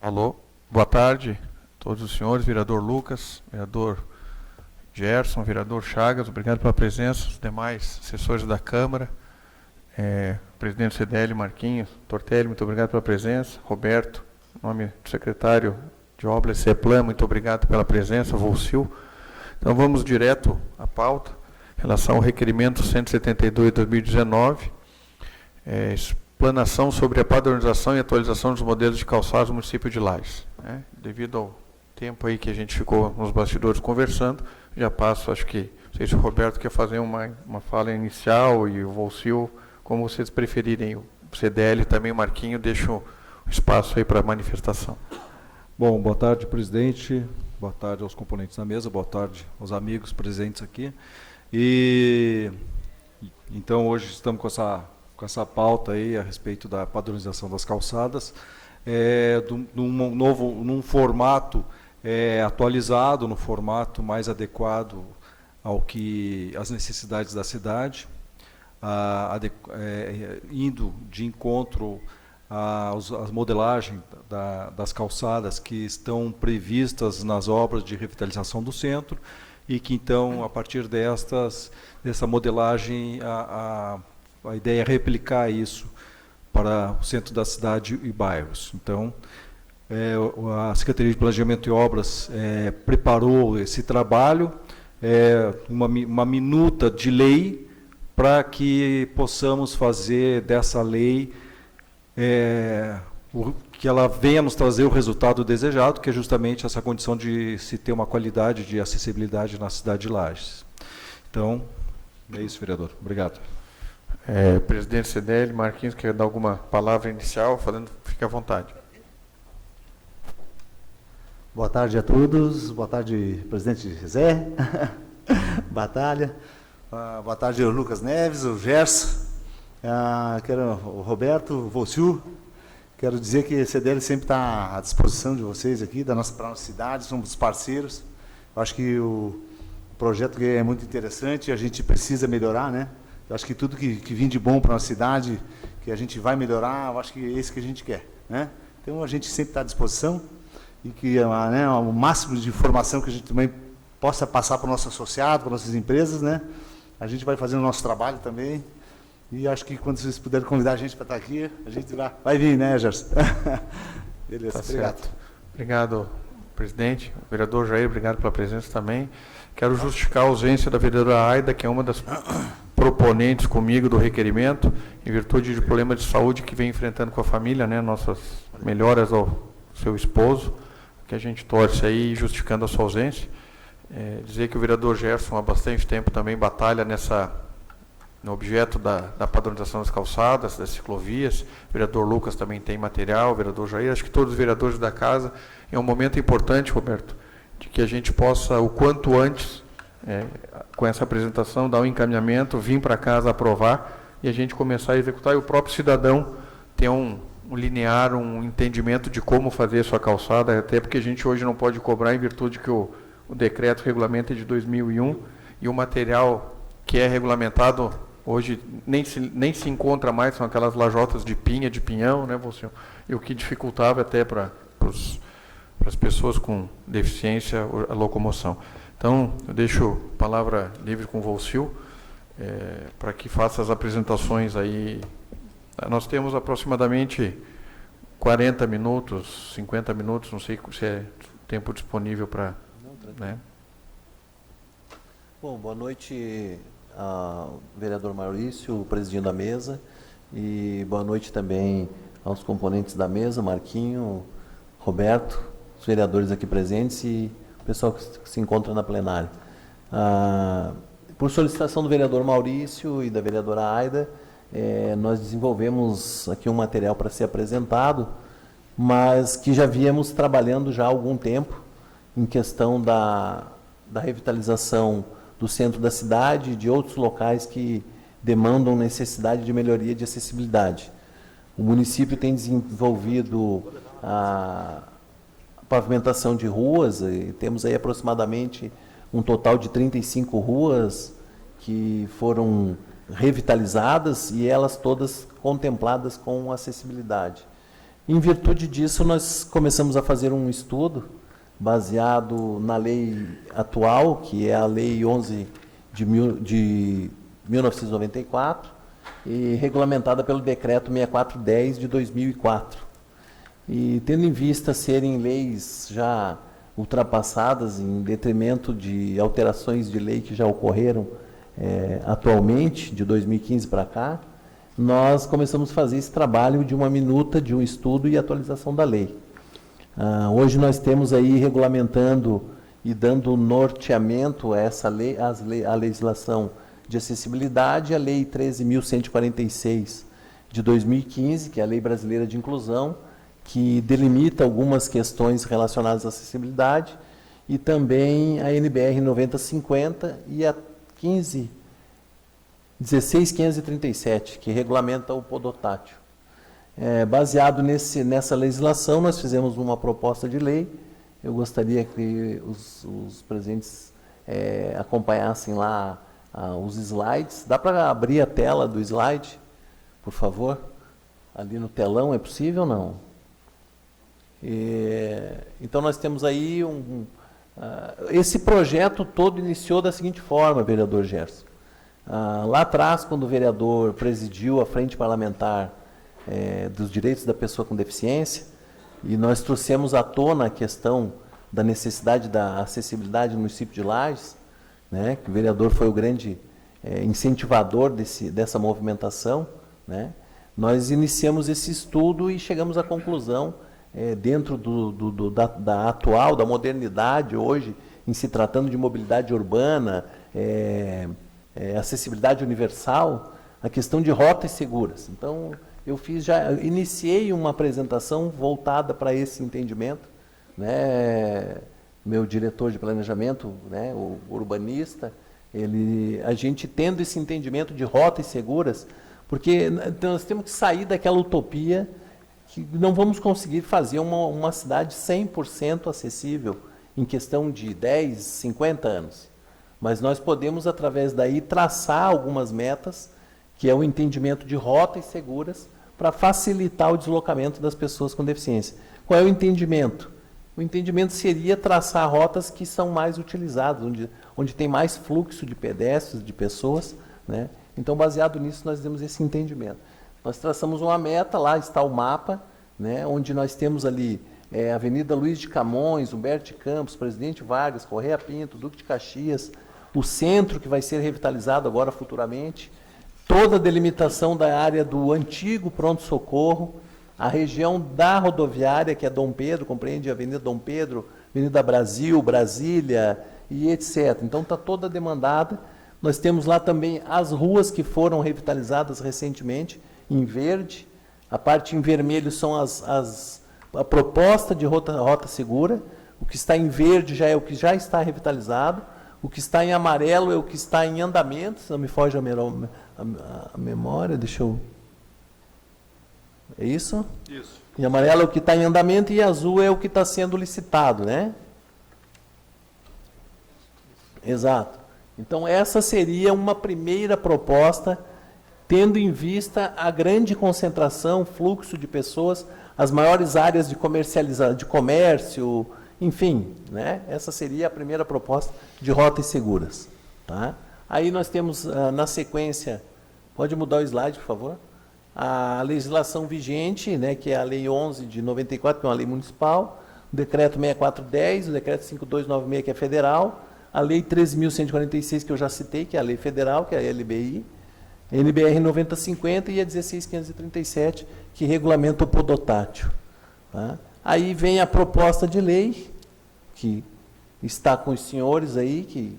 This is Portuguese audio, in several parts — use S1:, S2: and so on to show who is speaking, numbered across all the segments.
S1: Alô, boa tarde a todos os senhores, vereador Lucas, vereador Gerson, vereador Chagas, obrigado pela presença, os demais assessores da Câmara, presidente do CDL, Marquinhos, Tortelli, muito obrigado pela presença, Roberto, em nome do secretário de Obras CEPLAN, muito obrigado pela presença, Volcil. Então vamos direto à pauta, em relação ao requerimento 172/2019, explanação sobre a padronização e atualização dos modelos de calçados do município de Lages. Devido ao tempo aí que a gente ficou nos bastidores conversando, já passo, acho que, não sei se o Roberto quer fazer uma fala inicial e o Volcil, como vocês preferirem, o CDL também, o Marquinho, deixo o espaço aí para a manifestação.
S2: Bom, boa tarde, presidente, boa tarde aos componentes da mesa, boa tarde aos amigos presentes aqui. Então, hoje estamos com essa pauta aí a respeito da padronização das calçadas, num formato atualizado, no formato mais adequado ao que as necessidades da cidade, indo de encontro à modelagem das calçadas que estão previstas nas obras de revitalização do centro e que, então, a partir dessa modelagem, a ideia é replicar isso para o centro da cidade e bairros. Então, a Secretaria de Planejamento e Obras preparou esse trabalho, uma minuta de lei, para que possamos fazer dessa lei que ela venha nos trazer o resultado desejado, que é justamente essa condição de se ter uma qualidade de acessibilidade na cidade de Lages. Então, é isso, vereador. Obrigado.
S1: Presidente CDL, Marquinhos, quer dar alguma palavra inicial? Fique à vontade.
S3: Boa tarde a todos. Boa tarde, presidente Zé, Batalha. Boa tarde, o Lucas Neves, o Gerson, o Roberto, o Volciu. Quero dizer que a CDL sempre está à disposição de vocês aqui, para a nossa cidade, somos parceiros. Eu acho que o projeto é muito interessante, a gente precisa melhorar, né? Eu acho que tudo que vir de bom para a nossa cidade, que a gente vai melhorar, eu acho que é isso que a gente quer, né? Então, a gente sempre está à disposição e que o máximo de informação que a gente também possa passar para o nosso associado, para nossas empresas, né? A gente vai fazendo o nosso trabalho também. E acho que quando vocês puderem convidar a gente para estar aqui, a gente vai vir, né, Gerson? Beleza,
S1: tá
S3: obrigado.
S1: Certo. Obrigado, presidente. O vereador Jair, obrigado pela presença também. Quero justificar a ausência da vereadora Aida, que é uma das proponentes comigo do requerimento, em virtude de problema de saúde que vem enfrentando com a família, né? Nossas melhoras ao seu esposo, que a gente torce aí, justificando a sua ausência. Dizer que o vereador Gerson há bastante tempo também batalha no objeto da padronização das calçadas, das ciclovias. O vereador Lucas também tem material, o vereador Jair, acho que todos os vereadores da casa. É um momento importante, Roberto, de que a gente possa, o quanto antes, com essa apresentação, dar um encaminhamento, vir para casa aprovar e a gente começar a executar, e o próprio cidadão ter um linear, um entendimento de como fazer a sua calçada, até porque a gente hoje não pode cobrar em virtude que o decreto regulamento é de 2001 e o material que é regulamentado hoje nem se encontra mais, são aquelas lajotas de pinha, de pinhão, né, você? E o que dificultava até para as pessoas com deficiência a locomoção. Então, eu deixo a palavra livre com o Volcil, para que faça as apresentações aí. Nós temos aproximadamente 40 minutos, 50 minutos, não sei se é tempo disponível para... Né?
S4: Bom, boa noite ao vereador Maurício, presidindo a mesa, e boa noite também aos componentes da mesa, Marquinho, Roberto, os vereadores aqui presentes e o pessoal que se encontra na plenária. Por solicitação do vereador Maurício e da vereadora Aida, nós desenvolvemos aqui um material para ser apresentado, mas que já viemos trabalhando já há algum tempo em questão da revitalização do centro da cidade e de outros locais que demandam necessidade de melhoria de acessibilidade. O município tem desenvolvido a pavimentação de ruas, e temos aí aproximadamente um total de 35 ruas que foram revitalizadas e elas todas contempladas com acessibilidade. Em virtude disso, nós começamos a fazer um estudo baseado na lei atual, que é a Lei 11 de 1994, e regulamentada pelo Decreto 6410 de 2004. E tendo em vista serem leis já ultrapassadas em detrimento de alterações de lei que já ocorreram atualmente, de 2015 para cá, nós começamos a fazer esse trabalho de uma minuta, de um estudo e atualização da lei. Hoje nós temos aí regulamentando e dando norteamento a essa lei, a legislação de acessibilidade, a Lei 13.146 de 2015, que é a Lei Brasileira de Inclusão, que delimita algumas questões relacionadas à acessibilidade, e também a NBR 9050 e a 16.537, que regulamenta o podotátil. Baseado nessa legislação, nós fizemos uma proposta de lei. Eu gostaria que os presentes acompanhassem lá os slides. Dá para abrir a tela do slide, por favor? Ali no telão, é possível ou não? Então, nós temos aí esse projeto todo iniciou da seguinte forma, vereador Gerson. Lá atrás, quando o vereador presidiu a Frente Parlamentar dos Direitos da Pessoa com Deficiência, e nós trouxemos à tona a questão da necessidade da acessibilidade no município de Lages, né, que o vereador foi o grande incentivador dessa movimentação, né, nós iniciamos esse estudo e chegamos à conclusão, dentro da atual, da modernidade hoje, em se tratando de mobilidade urbana, acessibilidade universal, a questão de rotas seguras. Então, iniciei uma apresentação voltada para esse entendimento, né? Meu diretor de planejamento, né, o urbanista, a gente tendo esse entendimento de rotas seguras, porque nós temos que sair daquela utopia que não vamos conseguir fazer uma cidade 100% acessível em questão de 10, 50 anos. Mas nós podemos, através daí, traçar algumas metas, que é o entendimento de rotas seguras, para facilitar o deslocamento das pessoas com deficiência. Qual é o entendimento? O entendimento seria traçar rotas que são mais utilizadas, onde tem mais fluxo de pedestres, de pessoas, né? Então, baseado nisso, nós temos esse entendimento. Nós traçamos uma meta, lá está o mapa, né, onde nós temos ali Avenida Luiz de Camões, Humberto de Campos, Presidente Vargas, Correia Pinto, Duque de Caxias, o centro que vai ser revitalizado agora futuramente, toda a delimitação da área do antigo pronto-socorro, a região da rodoviária, que é Dom Pedro, compreende a Avenida Dom Pedro, Avenida Brasil, Brasília e etc. Então está toda demandada. Nós temos lá também as ruas que foram revitalizadas recentemente, em verde. A parte em vermelho são a proposta de rota segura. O que está em verde já é o que já está revitalizado. O que está em amarelo é o que está em andamento. Se não me foge a memória, deixa eu... É isso?
S2: Isso.
S4: Em amarelo é o que está em andamento e azul é o que está sendo licitado, né? Exato. Então, essa seria uma primeira proposta, tendo em vista a grande concentração, fluxo de pessoas, as maiores áreas de comercialização, de comércio, enfim, né? Essa seria a primeira proposta de rotas seguras. Tá? Aí nós temos, na sequência, pode mudar o slide, por favor? A legislação vigente, né, que é a Lei 11 de 94, que é uma lei municipal, o Decreto 6410, o Decreto 5296, que é federal, a Lei 13.146, que eu já citei, que é a lei federal, que é a LBI, a NBR 9050 e a 16.537, que regulamenta o podotátil. Tá? Aí vem a proposta de lei, que está com os senhores aí, que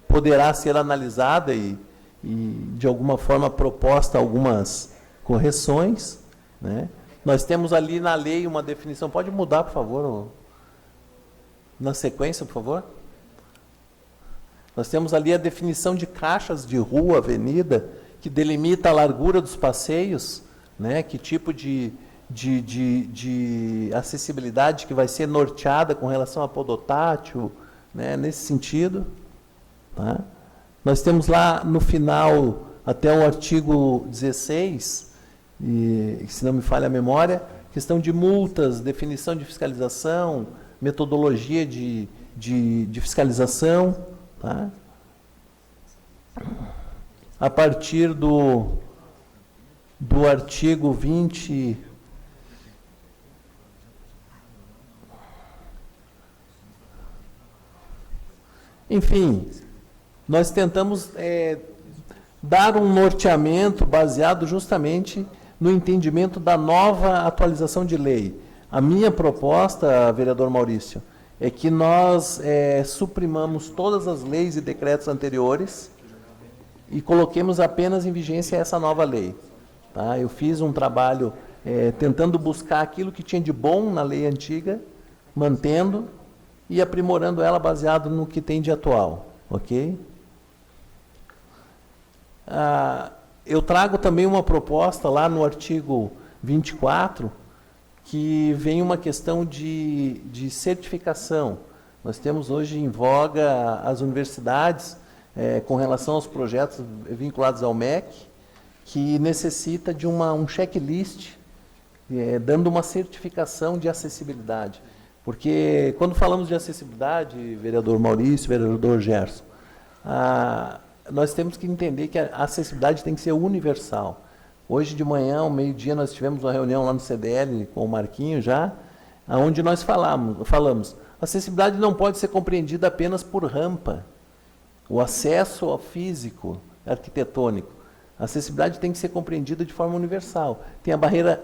S4: poderá ser analisada e de alguma forma proposta algumas correções, né? Nós temos ali na lei uma definição, pode mudar, por favor, na sequência, por favor. Nós temos ali a definição de caixas de rua, avenida, que delimita a largura dos passeios, né? Que tipo de acessibilidade que vai ser norteada com relação a podotátil, né? Nesse sentido, tá? Nós temos lá no final, até o artigo 16, e se não me falha a memória, questão de multas, definição de fiscalização, metodologia de fiscalização, tá? A partir do artigo 20... Enfim, nós tentamos dar um norteamento baseado justamente no entendimento da nova atualização de lei. A minha proposta, vereador Maurício, é que nós suprimamos todas as leis e decretos anteriores e coloquemos apenas em vigência essa nova lei. Tá? Eu fiz um trabalho tentando buscar aquilo que tinha de bom na lei antiga, mantendo e aprimorando ela baseado no que tem de atual, ok? Eu trago também uma proposta lá no artigo 24, que vem uma questão de certificação. Nós temos hoje em voga as universidades, com relação aos projetos vinculados ao MEC, que necessita de um checklist, dando uma certificação de acessibilidade. Porque quando falamos de acessibilidade, vereador Maurício, vereador Gerson, nós temos que entender que a acessibilidade tem que ser universal. Hoje de manhã, ao meio-dia, nós tivemos uma reunião lá no CDL com o Marquinho já, onde nós falamos, a acessibilidade não pode ser compreendida apenas por rampa, o acesso ao físico, arquitetônico. A acessibilidade tem que ser compreendida de forma universal. Tem a barreira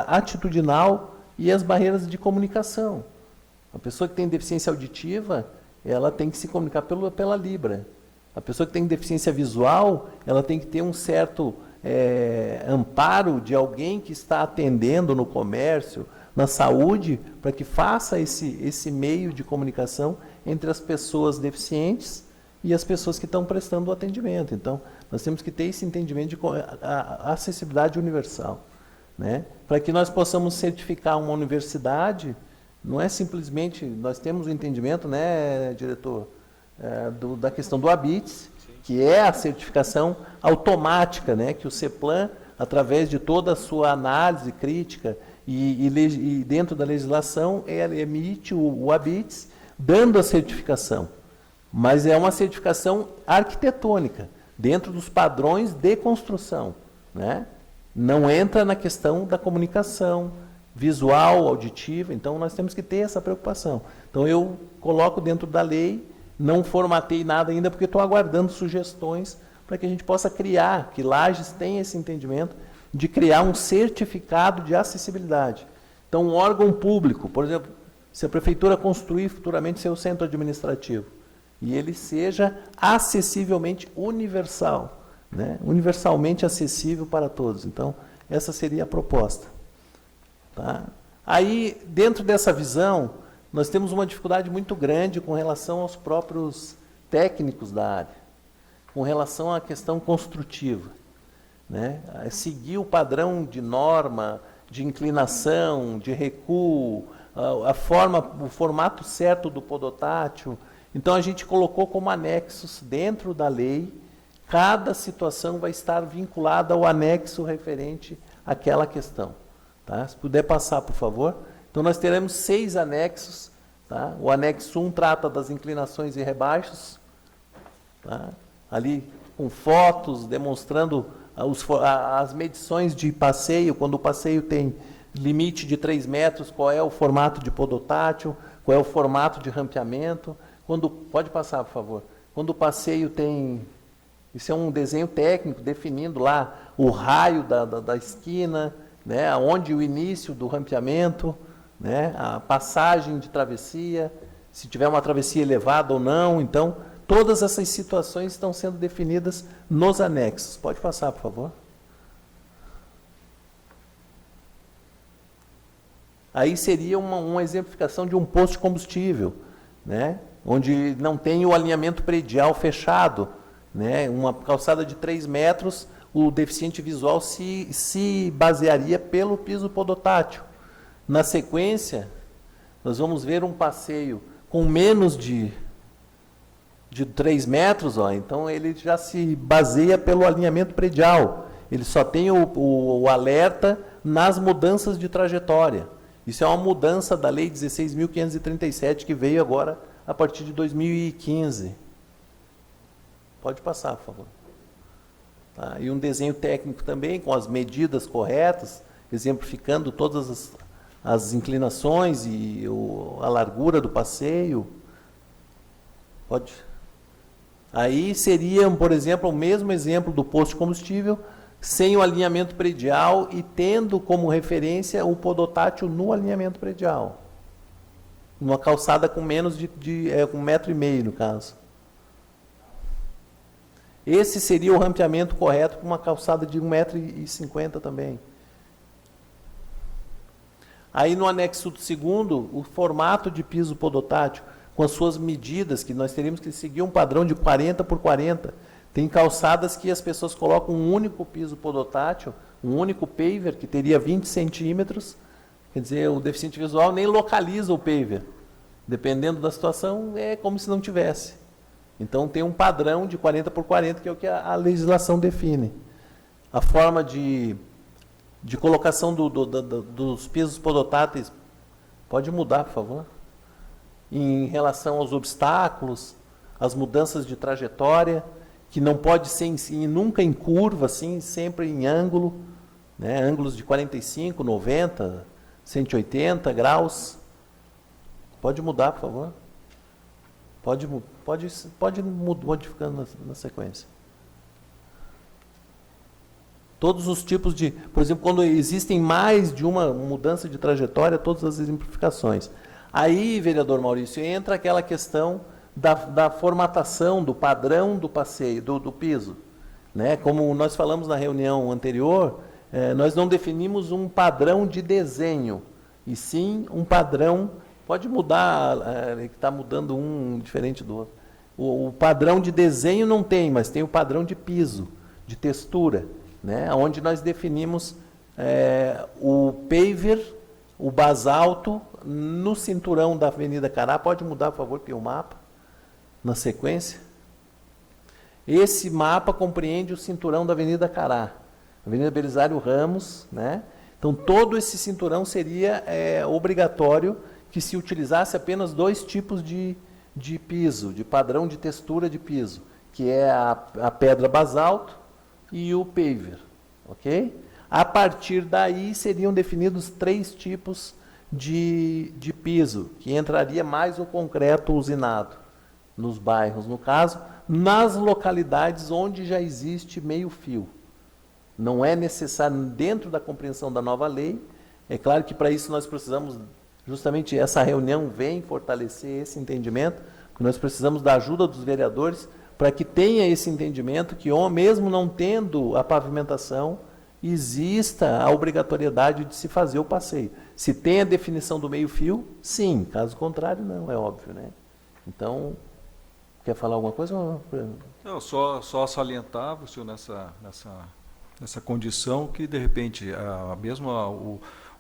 S4: atitudinal e as barreiras de comunicação. A pessoa que tem deficiência auditiva, ela tem que se comunicar pela Libra. A pessoa que tem deficiência visual, ela tem que ter um certo amparo de alguém que está atendendo no comércio, na saúde, para que faça esse meio de comunicação entre as pessoas deficientes e as pessoas que estão prestando o atendimento. Então, nós temos que ter esse entendimento de acessibilidade universal. Né? Para que nós possamos certificar uma universidade, não é simplesmente, nós temos o entendimento, né, diretor, da questão do ABITS, que é a certificação automática, né, que o CEPLAN, através de toda a sua análise crítica e dentro da legislação, ele emite o ABITS, dando a certificação. Mas é uma certificação arquitetônica, dentro dos padrões de construção, né? Não entra na questão da comunicação visual, auditiva, então nós temos que ter essa preocupação. Então eu coloco dentro da lei, não formatei nada ainda, porque estou aguardando sugestões para que a gente possa criar, que Lages tenha esse entendimento de criar um certificado de acessibilidade. Então um órgão público, por exemplo, se a prefeitura construir futuramente seu centro administrativo, e ele seja acessivelmente universal, né? Universalmente acessível para todos. Então, essa seria a proposta. Tá? Aí, dentro dessa visão, nós temos uma dificuldade muito grande com relação aos próprios técnicos da área, com relação à questão construtiva. Né? Seguir o padrão de norma, de inclinação, de recuo, o formato certo do podotátil. Então, a gente colocou como anexos dentro da lei. Cada situação vai estar vinculada ao anexo referente àquela questão. Tá? Se puder passar, por favor. Então, nós teremos 6 anexos. Tá? O anexo 1 trata das inclinações e rebaixos. Tá? Ali, com fotos, demonstrando as medições de passeio. Quando o passeio tem limite de 3 metros, qual é o formato de podotátil, qual é o formato de rampeamento. Pode passar, por favor. Quando o passeio tem... Isso é um desenho técnico, definindo lá o raio da esquina, né, onde o início do rampeamento, né, a passagem de travessia, se tiver uma travessia elevada ou não. Então, todas essas situações estão sendo definidas nos anexos. Pode passar, por favor. Aí seria uma exemplificação de um posto de combustível, né, onde não tem o alinhamento predial fechado, né, uma calçada de 3 metros, o deficiente visual se basearia pelo piso podotátil. Na sequência, nós vamos ver um passeio com menos de 3 metros, ó, então ele já se baseia pelo alinhamento predial. ele só tem o alerta nas mudanças de trajetória. Isso é uma mudança da Lei 16.537, que veio agora a partir de 2015. Pode passar, por favor. Tá? E um desenho técnico também, com as medidas corretas, exemplificando todas as inclinações e a largura do passeio. Pode. Aí seria, por exemplo, o mesmo exemplo do posto de combustível, sem o alinhamento predial e tendo como referência o podotátil no alinhamento predial. Numa calçada com menos de 1,5 metro, no caso. Esse seria o rampeamento correto para uma calçada de 1,50 m também. Aí no anexo 2º, o formato de piso podotátil, com as suas medidas, que nós teríamos que seguir um padrão de 40 por 40. Tem calçadas que as pessoas colocam um único piso podotátil, um único paver, que teria 20 centímetros. Quer dizer, o deficiente visual nem localiza o paver. Dependendo da situação, é como se não tivesse. Então, tem um padrão de 40 por 40, que é o que a legislação define. A forma de colocação dos pisos podotáteis, pode mudar, por favor? Em relação aos obstáculos, as mudanças de trajetória, que não pode ser nunca em curva, assim, sempre em ângulo, né? Ângulos de 45, 90, 180 graus. Pode mudar, por favor? Pode modificando na sequência. Todos os tipos de... Por exemplo, quando existem mais de uma mudança de trajetória, todas as exemplificações. Aí, vereador Maurício, entra aquela questão da formatação, do padrão do passeio, do piso. Né? Como nós falamos na reunião anterior, nós não definimos um padrão de desenho, e sim um padrão, pode mudar, que está mudando um diferente do outro. O padrão de desenho não tem, mas tem o padrão de piso, de textura, né? Onde nós definimos o paver, o basalto, no cinturão da Avenida Cará. Pode mudar, por favor, que o mapa, na sequência. Esse mapa compreende o cinturão da Avenida Cará, Avenida Belisário Ramos, né? Então, todo esse cinturão seria obrigatório que se utilizasse apenas 2 tipos de piso, de padrão de textura de piso, que é a pedra basalto e o paver, ok? A partir daí seriam definidos 3 tipos de piso, que entraria mais o concreto usinado, nos bairros, no caso, nas localidades onde já existe meio-fio. Não é necessário, dentro da compreensão da nova lei, é claro que para isso nós precisamos, justamente essa reunião vem fortalecer esse entendimento, porque nós precisamos da ajuda dos vereadores para que tenha esse entendimento que, mesmo não tendo a pavimentação, exista a obrigatoriedade de se fazer o passeio. Se tem a definição do meio-fio, sim, caso contrário, não, é óbvio, né? Então, quer falar alguma coisa?
S2: Não, só salientar, senhor, nessa condição que, de repente,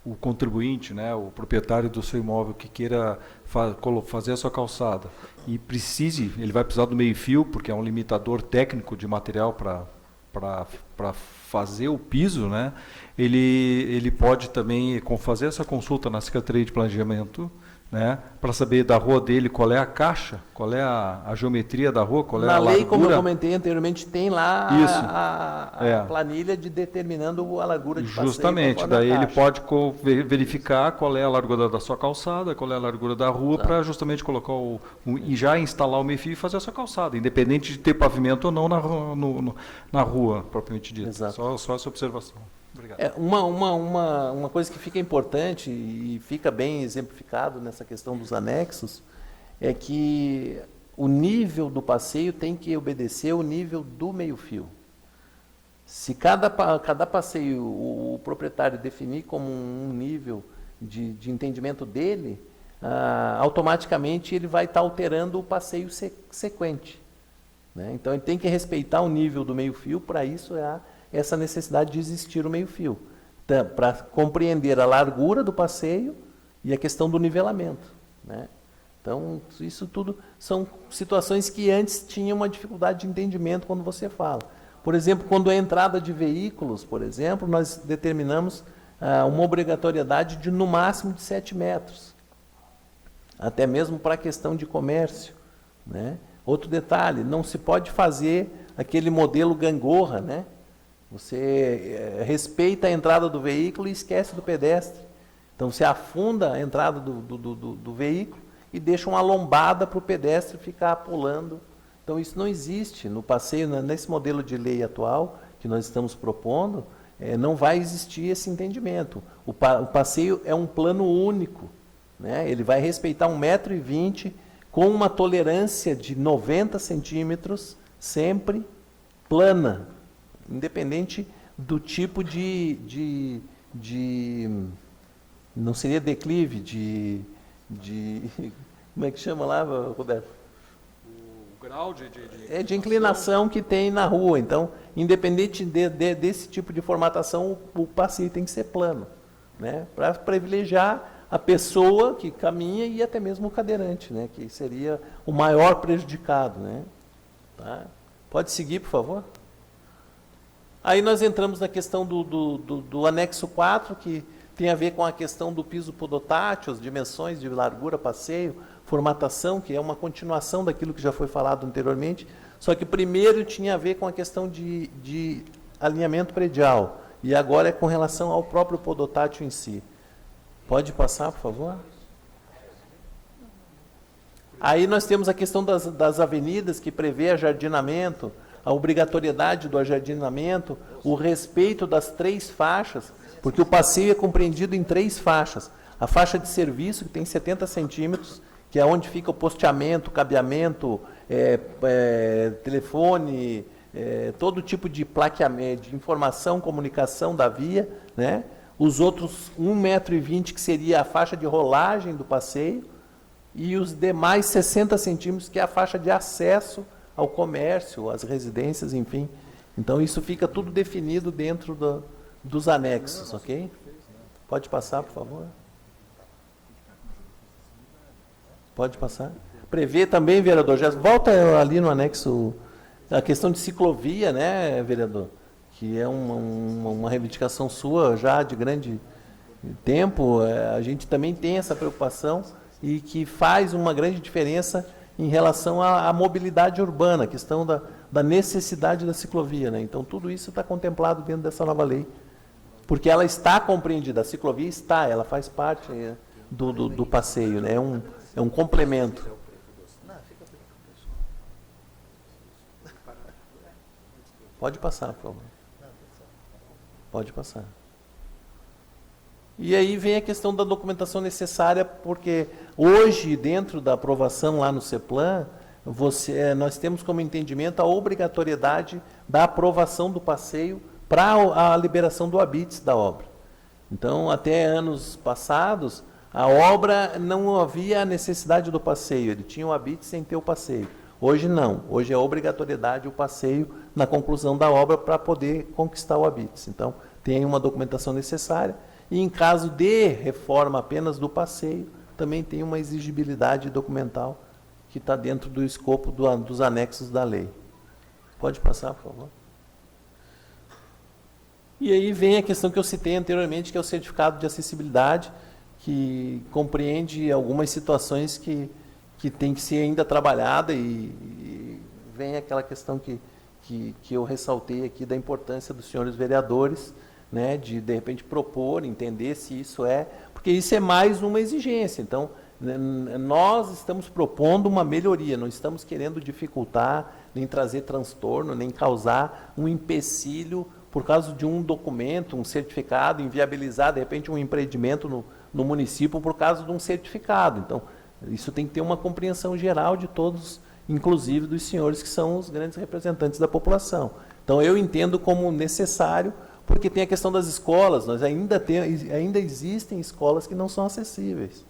S2: o contribuinte, né, o proprietário do seu imóvel que queira fazer a sua calçada e ele vai precisar do meio-fio, porque é um limitador técnico de material para fazer o piso, né, ele pode também fazer essa consulta na Secretaria de Planejamento, né, para saber da rua dele qual é a caixa, qual é a geometria da rua, qual é a largura.
S4: Na lei, como eu comentei anteriormente, tem lá a planilha de determinando a largura de passeio.
S2: Justamente, daí ele pode verificar qual é a largura da sua calçada, qual é a largura da rua, para justamente colocar e já instalar o meio-fio e fazer a sua calçada, independente de ter pavimento ou não na rua, propriamente dita.
S4: Exato.
S2: Só essa observação. Obrigado.
S4: Uma coisa que fica importante e fica bem exemplificado nessa questão dos anexos é que o nível do passeio tem que obedecer o nível do meio-fio. Se cada passeio o proprietário definir como um nível de entendimento dele, automaticamente ele vai estar alterando o passeio sequente. Né? Então, ele tem que respeitar o nível do meio-fio, para isso essa necessidade de existir o meio-fio, para compreender a largura do passeio e a questão do nivelamento. Né? Então, isso tudo são situações que antes tinham uma dificuldade de entendimento quando você fala. Por exemplo, quando é entrada de veículos, por exemplo, nós determinamos uma obrigatoriedade de no máximo de 7 metros. Até mesmo para a questão de comércio, né? Outro detalhe, não se pode fazer aquele modelo gangorra, né? Você respeita a entrada do veículo e esquece do pedestre. Então, você afunda a entrada do veículo e deixa uma lombada para o pedestre ficar pulando. Então, isso não existe no passeio, nesse modelo de lei atual que nós estamos propondo, não vai existir esse entendimento. O passeio é um plano único, né? Ele vai respeitar 1,20 m com uma tolerância de 90 centímetros, sempre plana, independente do tipo não seria declive, como é que chama lá, Roberto?
S2: O grau
S4: de inclinação que tem na rua. Então, independente desse tipo de formatação, o passeio tem que ser plano, né? Para privilegiar a pessoa que caminha e até mesmo o cadeirante, né? Que seria o maior prejudicado, né? Tá? Pode seguir, por favor? Aí nós entramos na questão do anexo 4, que tem a ver com a questão do piso podotátil, as dimensões de largura, passeio, formatação, que é uma continuação daquilo que já foi falado anteriormente, só que primeiro tinha a ver com a questão de alinhamento predial, e agora é com relação ao próprio podotátil em si. Pode passar, por favor? Aí nós temos a questão das avenidas, que prevê ajardinamento, a obrigatoriedade do ajardinamento, o respeito das 3 faixas, porque o passeio é compreendido em 3 faixas. A faixa de serviço, que tem 70 centímetros, que é onde fica o posteamento, cabeamento, telefone, todo tipo de plaqueamento, de informação, comunicação da via, né? Os outros 1,20 m, que seria a faixa de rolagem do passeio, e os demais 60 centímetros, que é a faixa de acesso ao comércio, às residências, enfim. Então, isso fica tudo definido dentro dos anexos, ok? Pode passar, por favor. Pode passar. Prevê também, vereador, já volta ali no anexo, a questão de ciclovia, né, vereador? Que é uma reivindicação sua já de grande tempo. A gente também tem essa preocupação e que faz uma grande diferença em relação à mobilidade urbana, a questão da necessidade da ciclovia, né? Então, tudo isso está contemplado dentro dessa nova lei, porque ela está compreendida, a ciclovia ela faz parte do passeio, né? É um complemento. Pode passar, por favor. Pode passar. E aí vem a questão da documentação necessária, porque hoje, dentro da aprovação lá no CEPLAN, nós temos como entendimento a obrigatoriedade da aprovação do passeio para a liberação do habites da obra. Então, até anos passados, a obra não havia a necessidade do passeio, ele tinha o habites sem ter o passeio. Hoje não, hoje é obrigatoriedade o passeio na conclusão da obra para poder conquistar o habites. Então, tem uma documentação necessária. E em caso de reforma apenas do passeio, também tem uma exigibilidade documental que está dentro do escopo dos anexos da lei. Pode passar, por favor. E aí vem a questão que eu citei anteriormente, que é o certificado de acessibilidade, que compreende algumas situações que tem que ser ainda trabalhada, e vem aquela questão que eu ressaltei aqui da importância dos senhores vereadores, né, de repente propor, entender se isso porque isso é mais uma exigência. Então, nós estamos propondo uma melhoria, não estamos querendo dificultar, nem trazer transtorno, nem causar um empecilho por causa de um documento, um certificado, inviabilizar, de repente, um empreendimento no município por causa de um certificado. Então, isso tem que ter uma compreensão geral de todos, inclusive dos senhores que são os grandes representantes da população. Então, eu entendo como necessário, porque tem a questão das escolas, ainda existem escolas que não são acessíveis.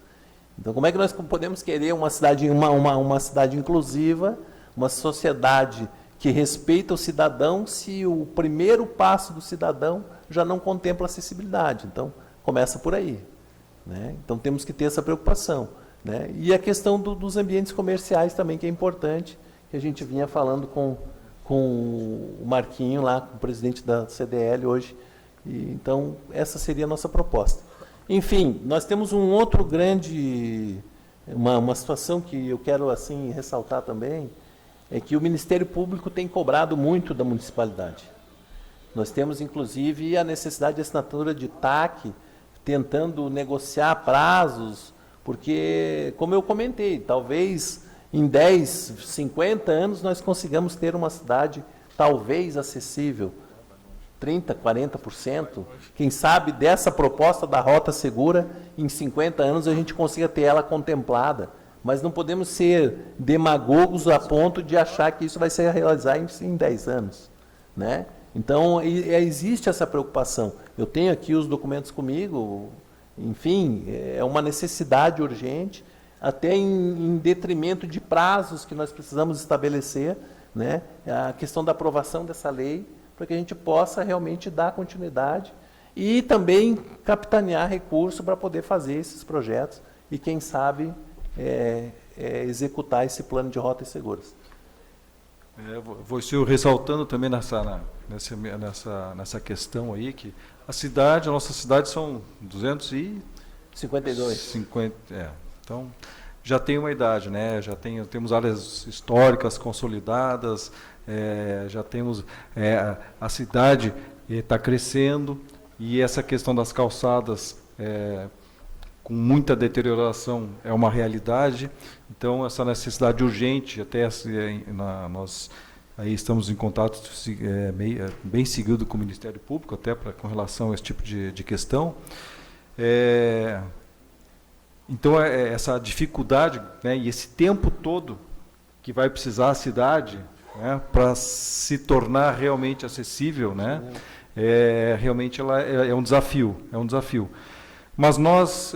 S4: Então, como é que nós podemos querer uma cidade inclusiva, uma sociedade que respeita o cidadão, se o primeiro passo do cidadão já não contempla acessibilidade? Então, começa por aí, né? Então, temos que ter essa preocupação, né? E a questão dos ambientes comerciais também, que é importante, que a gente vinha falando com com o Marquinho lá, com o presidente da CDL hoje. E, então, essa seria a nossa proposta. Enfim, nós temos um outro grande, uma situação que eu quero assim ressaltar também, é que o Ministério Público tem cobrado muito da municipalidade. Nós temos, inclusive, a necessidade de assinatura de TAC, tentando negociar prazos, porque, como eu comentei, talvez em 10, 50 anos nós consigamos ter uma cidade talvez acessível, 30%, 40%. Quem sabe dessa proposta da Rota Segura, em 50 anos a gente consiga ter ela contemplada. Mas não podemos ser demagogos a ponto de achar que isso vai se realizar em 10 anos, né? Então, existe essa preocupação. Eu tenho aqui os documentos comigo, enfim, é uma necessidade urgente, até em detrimento de prazos que nós precisamos estabelecer, né? A questão da aprovação dessa lei, para que a gente possa realmente dar continuidade e também capitanear recurso para poder fazer esses projetos e, quem sabe, executar esse plano de rotas seguras.
S2: Vou ressaltando também nessa questão aí, que a nossa cidade são
S4: 52.
S2: Então, já tem uma idade, né? Temos áreas históricas consolidadas, já temos a cidade está crescendo, e essa questão das calçadas com muita deterioração é uma realidade. Então, essa necessidade urgente, até nós aí estamos em contato bem seguido com o Ministério Público, até com relação a esse tipo de questão. Então, essa dificuldade, né, e esse tempo todo que vai precisar a cidade, né, para se tornar realmente acessível, né, realmente ela é um desafio, Mas nós,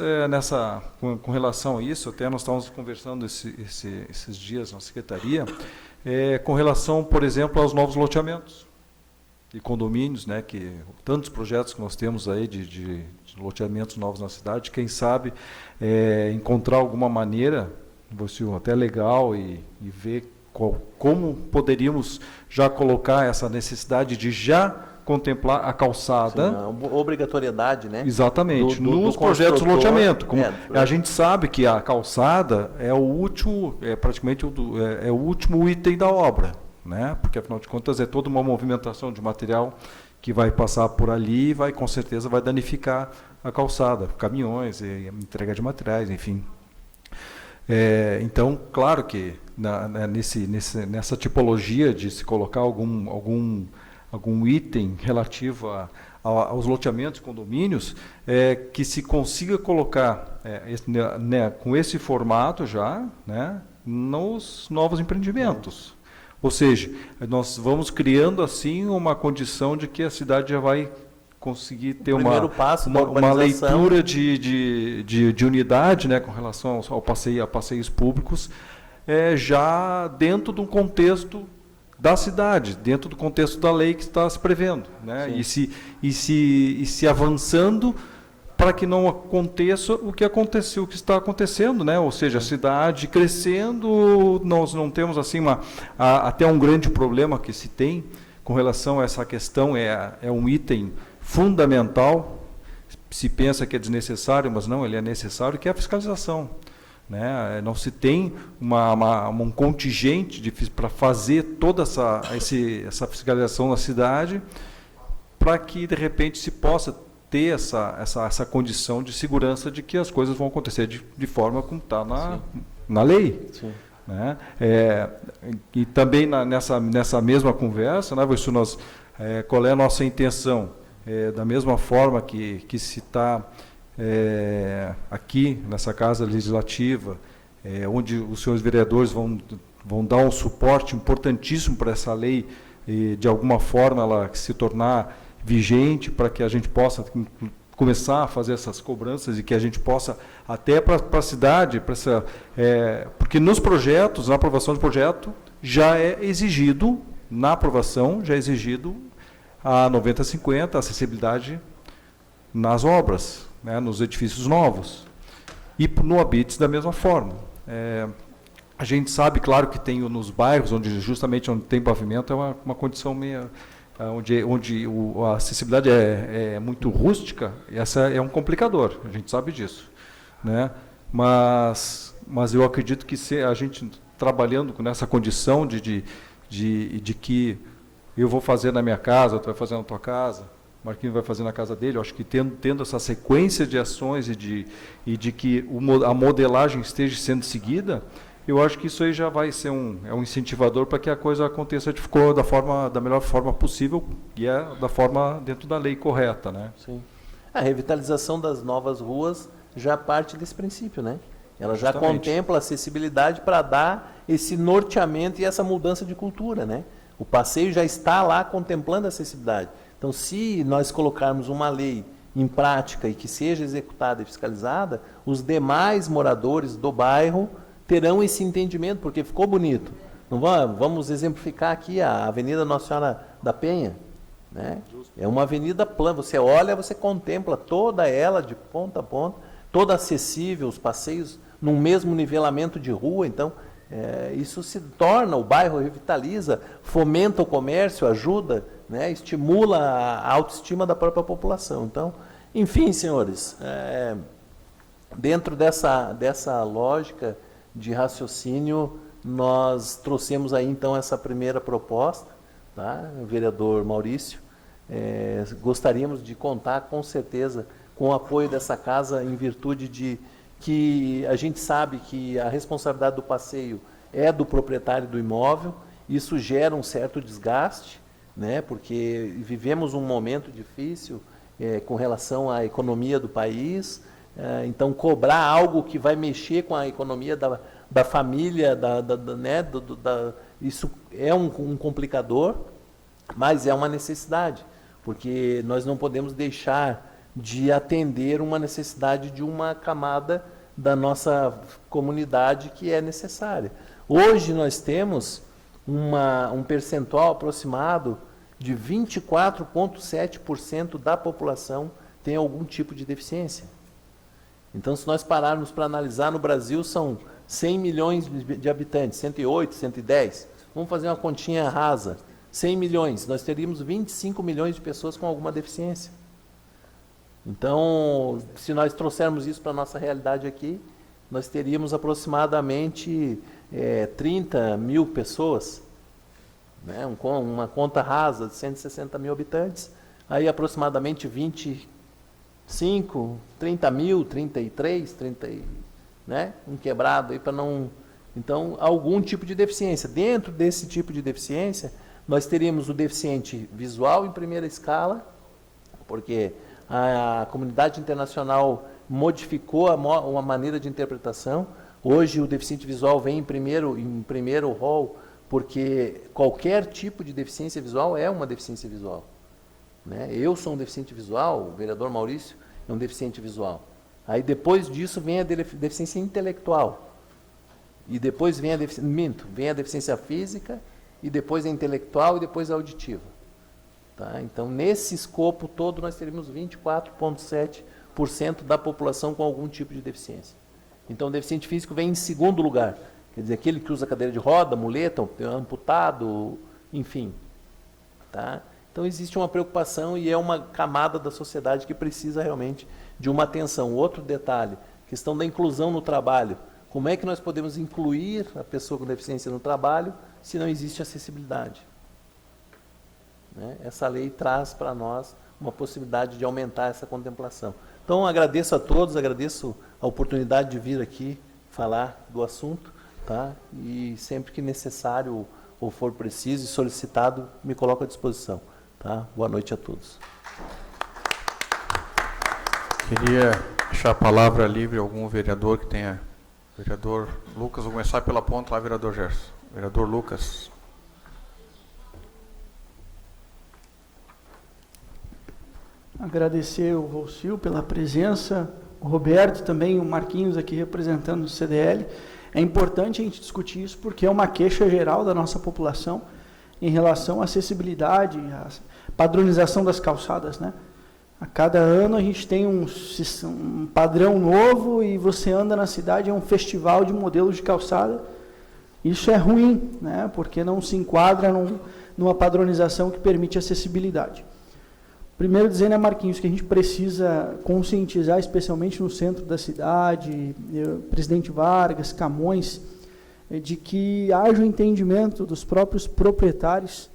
S2: com relação a isso, até nós estávamos conversando esses dias na Secretaria, com relação, por exemplo, aos novos loteamentos e condomínios, né, que tantos projetos que nós temos aí de loteamentos novos na cidade, quem sabe encontrar alguma maneira, até legal, e ver como poderíamos já colocar essa necessidade de já contemplar a calçada.
S4: Sim, a obrigatoriedade, né?
S2: Exatamente, nos projetos de loteamento. A gente sabe que a calçada é o último, praticamente o último item da obra, né? Porque afinal de contas é toda uma movimentação de material que vai passar por ali e com certeza vai danificar a calçada, caminhões, entrega de materiais, enfim. Então, claro que nessa tipologia de se colocar algum item relativo aos loteamentos, condomínios, que se consiga colocar com esse formato já, né, nos novos empreendimentos. Ou seja, nós vamos criando assim uma condição de que a cidade já vai conseguir ter uma leitura de unidade, né, com relação a passeios públicos, já dentro de um contexto da cidade, dentro do contexto da lei que está se prevendo, né? E se avançando para que não aconteça o que aconteceu, o que está acontecendo, né? Ou seja, a cidade crescendo, nós não temos assim até um grande problema que se tem com relação a essa questão, é um item fundamental, se pensa que é desnecessário, mas não, ele é necessário, que é a fiscalização. Né? Não se tem um contingente para fazer toda essa fiscalização na cidade, para que, de repente, se possa ter essa condição de segurança de que as coisas vão acontecer de forma como está na lei.
S4: Sim.
S2: Né? E também nessa mesma conversa, né, qual é a nossa intenção? Da mesma forma que se está aqui nessa Casa Legislativa, onde os senhores vereadores vão dar um suporte importantíssimo para essa lei, e de alguma forma ela se tornar vigente, para que a gente possa começar a fazer essas cobranças e que a gente possa, até para a cidade, porque nos projetos, na aprovação de projeto, já é exigido, a 90/50, a acessibilidade nas obras, né, nos edifícios novos. E no Habites da mesma forma. A gente sabe, claro, que tem nos bairros, justamente onde tem pavimento, é uma condição meio, onde a acessibilidade é muito rústica, e essa é um complicador, a gente sabe disso, né? Mas eu acredito que se a gente trabalhando nessa condição de que eu vou fazer na minha casa, tu vai fazer na tua casa, o Marquinhos vai fazer na casa dele, eu acho que tendo essa sequência de ações e de que a modelagem esteja sendo seguida, eu acho que isso aí já vai ser um incentivador para que a coisa aconteça da melhor forma possível, e da forma dentro da lei correta, né?
S4: Sim. A revitalização das novas ruas já parte desse princípio, né? Ela já contempla a acessibilidade para dar esse norteamento e essa mudança de cultura, né? O passeio já está lá contemplando a acessibilidade. Então, se nós colocarmos uma lei em prática e que seja executada e fiscalizada, os demais moradores do bairro terão esse entendimento, porque ficou bonito. Não vamos exemplificar aqui a Avenida Nossa Senhora da Penha, né? É uma avenida plana, você olha, você contempla toda ela de ponta a ponta, toda acessível, os passeios num mesmo nivelamento de rua. Então, isso se torna, o bairro revitaliza, fomenta o comércio, ajuda, né, estimula a autoestima da própria população. Então, enfim, senhores, dentro dessa lógica de raciocínio, nós trouxemos aí então essa primeira proposta, tá? O vereador Maurício, gostaríamos de contar com certeza com o apoio dessa casa, em virtude de que a gente sabe que a responsabilidade do passeio é do proprietário do imóvel. Isso gera um certo desgaste, né, porque vivemos um momento difícil com relação à economia do país. Então, cobrar algo que vai mexer com a economia da família, isso é um complicador, mas é uma necessidade, porque nós não podemos deixar de atender uma necessidade de uma camada da nossa comunidade que é necessária. Hoje nós temos um percentual aproximado de 24,7% da população tem algum tipo de deficiência. Então, se nós pararmos para analisar, no Brasil são 100 milhões de habitantes, 108, 110. Vamos fazer uma continha rasa. 100 milhões, nós teríamos 25 milhões de pessoas com alguma deficiência. Então, se nós trouxermos isso para a nossa realidade aqui, nós teríamos aproximadamente 30 mil pessoas, né? Uma conta rasa de 160 mil habitantes, aí aproximadamente 25, 30 mil, 33, 30, né? Um quebrado aí para não... Então, algum tipo de deficiência. Dentro desse tipo de deficiência, nós teríamos o deficiente visual em primeira escala, porque a comunidade internacional modificou uma maneira de interpretação. Hoje o deficiente visual vem em primeiro rol, porque qualquer tipo de deficiência visual é uma deficiência visual, né? Eu sou um deficiente visual, o vereador Maurício é um deficiente visual. Aí depois disso vem a deficiência intelectual, e depois vem a deficiência física, e depois a intelectual, e depois a auditiva. Tá? Então, nesse escopo todo, nós teríamos 24,7% da população com algum tipo de deficiência. Então, o deficiente físico vem em segundo lugar. Quer dizer, aquele que usa cadeira de roda, muleta, amputado, enfim. Tá? Então, existe uma preocupação e é uma camada da sociedade que precisa realmente de uma atenção. Outro detalhe, questão da inclusão no trabalho. Como é que nós podemos incluir a pessoa com deficiência no trabalho se não existe acessibilidade? Essa lei traz para nós uma possibilidade de aumentar essa contemplação. Então, agradeço a todos, agradeço a oportunidade de vir aqui falar do assunto, tá? E sempre que necessário ou for preciso e solicitado, me coloco à disposição. Tá? Boa noite a todos.
S1: Queria deixar a palavra livre a algum vereador que tenha... Vereador Lucas, vou começar pela ponta lá, vereador Gerson. Vereador Lucas.
S5: Agradecer o Volcil pela presença, o Roberto também, o Marquinhos aqui representando o CDL. É importante a gente discutir isso porque é uma queixa geral da nossa população em relação à acessibilidade, à padronização das calçadas, né? A cada ano a gente tem um padrão novo e você anda na cidade, é um festival de modelos de calçada, Isso é ruim, né? Porque não se enquadra numa padronização que permite acessibilidade. Primeiro dizer, né, Marquinhos, que a gente precisa conscientizar, especialmente no centro da cidade, Presidente Vargas, Camões, de que haja o entendimento dos próprios proprietários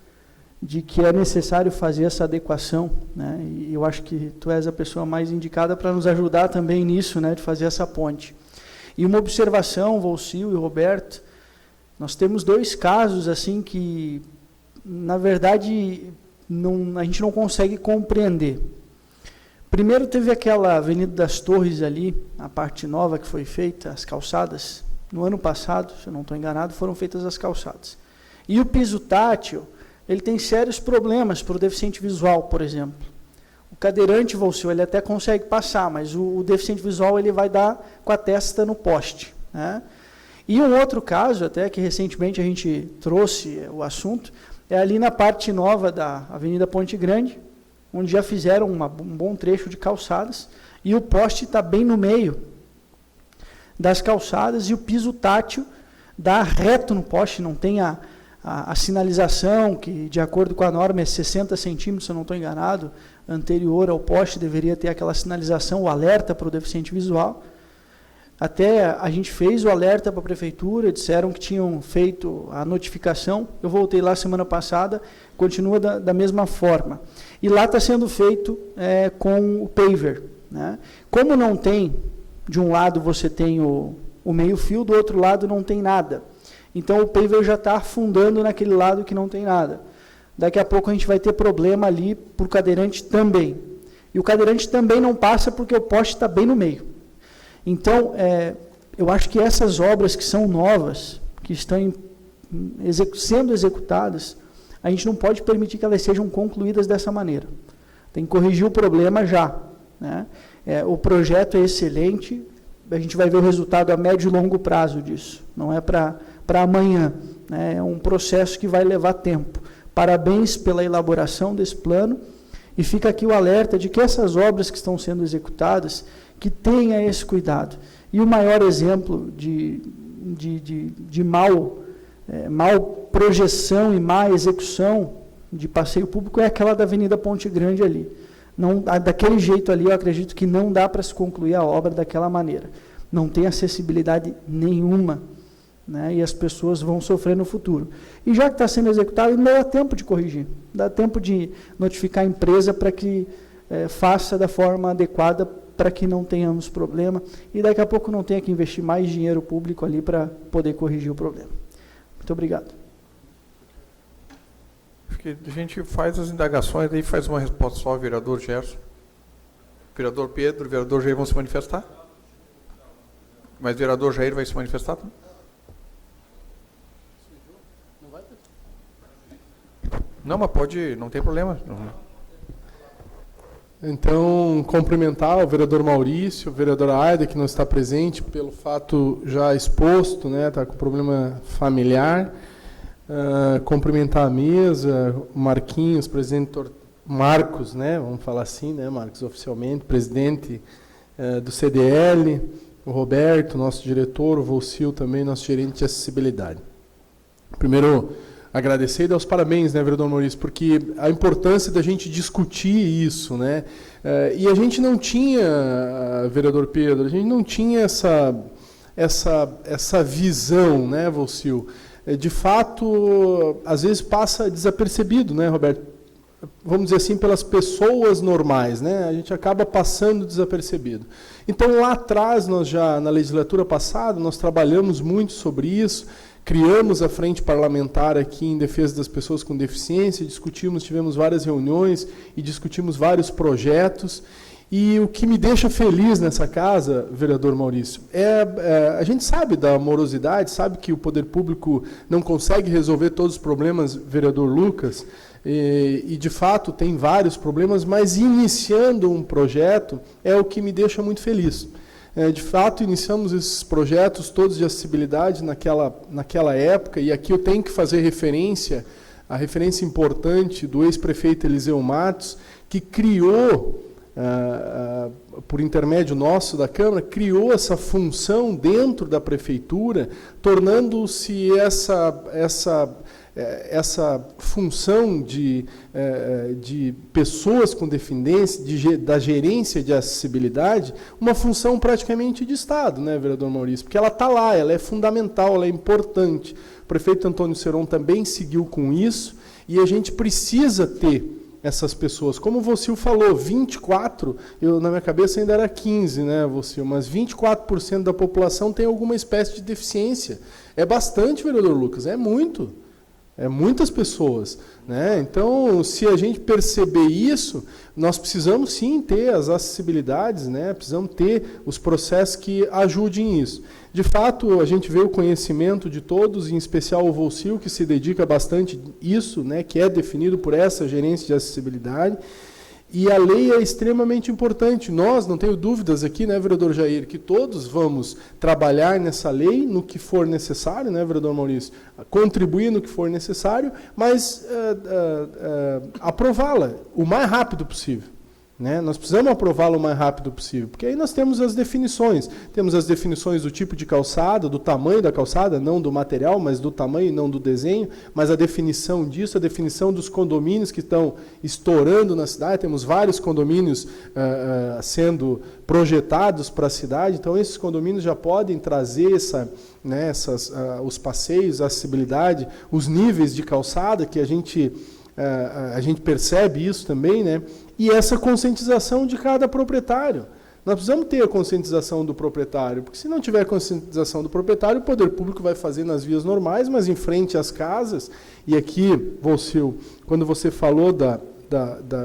S5: de que é necessário fazer essa adequação, né? E eu acho que tu és a pessoa mais indicada para nos ajudar também nisso, né, de fazer essa ponte. E uma observação, Volcio e Roberto, nós temos 2 casos assim que, na verdade, a gente não consegue compreender. Primeiro teve aquela Avenida das Torres ali, a parte nova que foi feita, as calçadas. No ano passado, se eu não estou enganado, foram feitas as calçadas. E o piso tátil, ele tem sérios problemas para o deficiente visual, por exemplo. O cadeirante, Volcio, ele até consegue passar, mas o deficiente visual ele vai dar com a testa no poste, né? E um outro caso, até que recentemente a gente trouxe o assunto, é ali na parte nova da Avenida Ponte Grande, onde já fizeram um bom trecho de calçadas, e o poste está bem no meio das calçadas, e o piso tátil dá reto no poste, não tem a sinalização, que de acordo com a norma é 60 centímetros, se eu não estou enganado, anterior ao poste, deveria ter aquela sinalização, o alerta para o deficiente visual. Até a gente fez o alerta para a prefeitura, disseram que tinham feito a notificação, eu voltei lá semana passada, continua da mesma forma. E lá está sendo feito com o paver, né? Como não tem, de um lado você tem o meio fio, do outro lado não tem nada. Então o paver já está afundando naquele lado que não tem nada. Daqui a pouco a gente vai ter problema ali para o cadeirante também. E o cadeirante também não passa porque o poste está bem no meio. Então, eu acho que essas obras que são novas, que estão sendo executadas, a gente não pode permitir que elas sejam concluídas dessa maneira. Tem que corrigir o problema já, né? O projeto é excelente, a gente vai ver o resultado a médio e longo prazo disso, não é para amanhã, né? É um processo que vai levar tempo. Parabéns pela elaboração desse plano, e fica aqui o alerta de que essas obras que estão sendo executadas, que tenha esse cuidado. E o maior exemplo de mal projeção e má execução de passeio público é aquela da Avenida Ponte Grande ali. Não, daquele jeito ali, eu acredito que não dá para se concluir a obra daquela maneira. Não tem acessibilidade nenhuma, né? E as pessoas vão sofrer no futuro. E já que está sendo executado, ainda dá tempo de corrigir, dá tempo de notificar a empresa para que faça da forma adequada, para que não tenhamos problema, e daqui a pouco não tenha que investir mais dinheiro público ali para poder corrigir o problema. Muito obrigado.
S1: Acho que a gente faz as indagações, daí faz uma resposta só ao vereador Gerson. Vereador Pedro, vereador Jair vão se manifestar? Mas vereador Jair vai se manifestar também? Não, mas pode, não tem problema.
S6: Então, cumprimentar o vereador Maurício, a vereadora Aida, que não está presente pelo fato já exposto, né, está com problema familiar. Cumprimentar a mesa, o Marquinhos, presidente Marcos, né, vamos falar assim, né, Marcos, oficialmente, presidente do CDL, o Roberto, nosso diretor, o Volcio também, nosso gerente de acessibilidade. Primeiro, agradecer e dar os parabéns, né, vereador Maurício, porque a importância da gente discutir isso, né, e a gente não tinha, vereador Pedro, a gente não tinha essa visão, né, Volcio, de fato, às vezes passa desapercebido, né, Roberto, vamos dizer assim, pelas pessoas normais, né, a gente acaba passando desapercebido. Então, lá atrás, nós já, na legislatura passada, nós trabalhamos muito sobre isso, criamos a frente parlamentar aqui em defesa das pessoas com deficiência, tivemos várias reuniões e discutimos vários projetos. E o que me deixa feliz nessa casa, vereador Maurício, a gente sabe da morosidade, sabe que o poder público não consegue resolver todos os problemas, vereador Lucas, e de fato tem vários problemas, mas iniciando um projeto é o que me deixa muito feliz. De fato, iniciamos esses projetos todos de acessibilidade naquela época, e aqui eu tenho que fazer referência, a referência importante do ex-prefeito Eliseu Matos, que criou por intermédio nosso da Câmara, criou essa função dentro da Prefeitura, tornando-se essa função de pessoas com deficiência, da gerência de acessibilidade, uma função praticamente de Estado, né, vereador Maurício? Porque ela está lá, ela é fundamental, ela é importante. O prefeito Antônio Seron também seguiu com isso, e a gente precisa ter essas pessoas. Como o Vocil falou, 24, na minha cabeça ainda era 15, né, Vocil, mas 24% da população tem alguma espécie de deficiência. É bastante, vereador Lucas, é muito. É muitas pessoas, né? Então, se a gente perceber isso, nós precisamos sim ter as acessibilidades, né? Precisamos ter os processos que ajudem isso. De fato, a gente vê o conhecimento de todos, em especial o Vocil, que se dedica bastante a isso, né? Que é definido por essa gerência de acessibilidade. E a lei é extremamente importante. Nós, não tenho dúvidas aqui, né, vereador Jair, que todos vamos trabalhar nessa lei no que for necessário, né, vereador Maurício? Contribuir no que for necessário, mas aprová-la o mais rápido possível. Né? Nós precisamos aprová-la o mais rápido possível, porque aí nós temos as definições. Temos as definições do tipo de calçada, do tamanho da calçada, não do material, mas do tamanho, não do desenho, mas a definição disso, a definição dos condomínios que estão estourando na cidade. Temos vários condomínios sendo projetados para a cidade, então esses condomínios já podem trazer os passeios, a acessibilidade, os níveis de calçada, que a gente percebe isso também, né? E essa conscientização de cada proprietário. Nós precisamos ter a conscientização do proprietário, porque se não tiver conscientização do proprietário, o poder público vai fazer nas vias normais, mas em frente às casas. E aqui, Vocil, quando você falou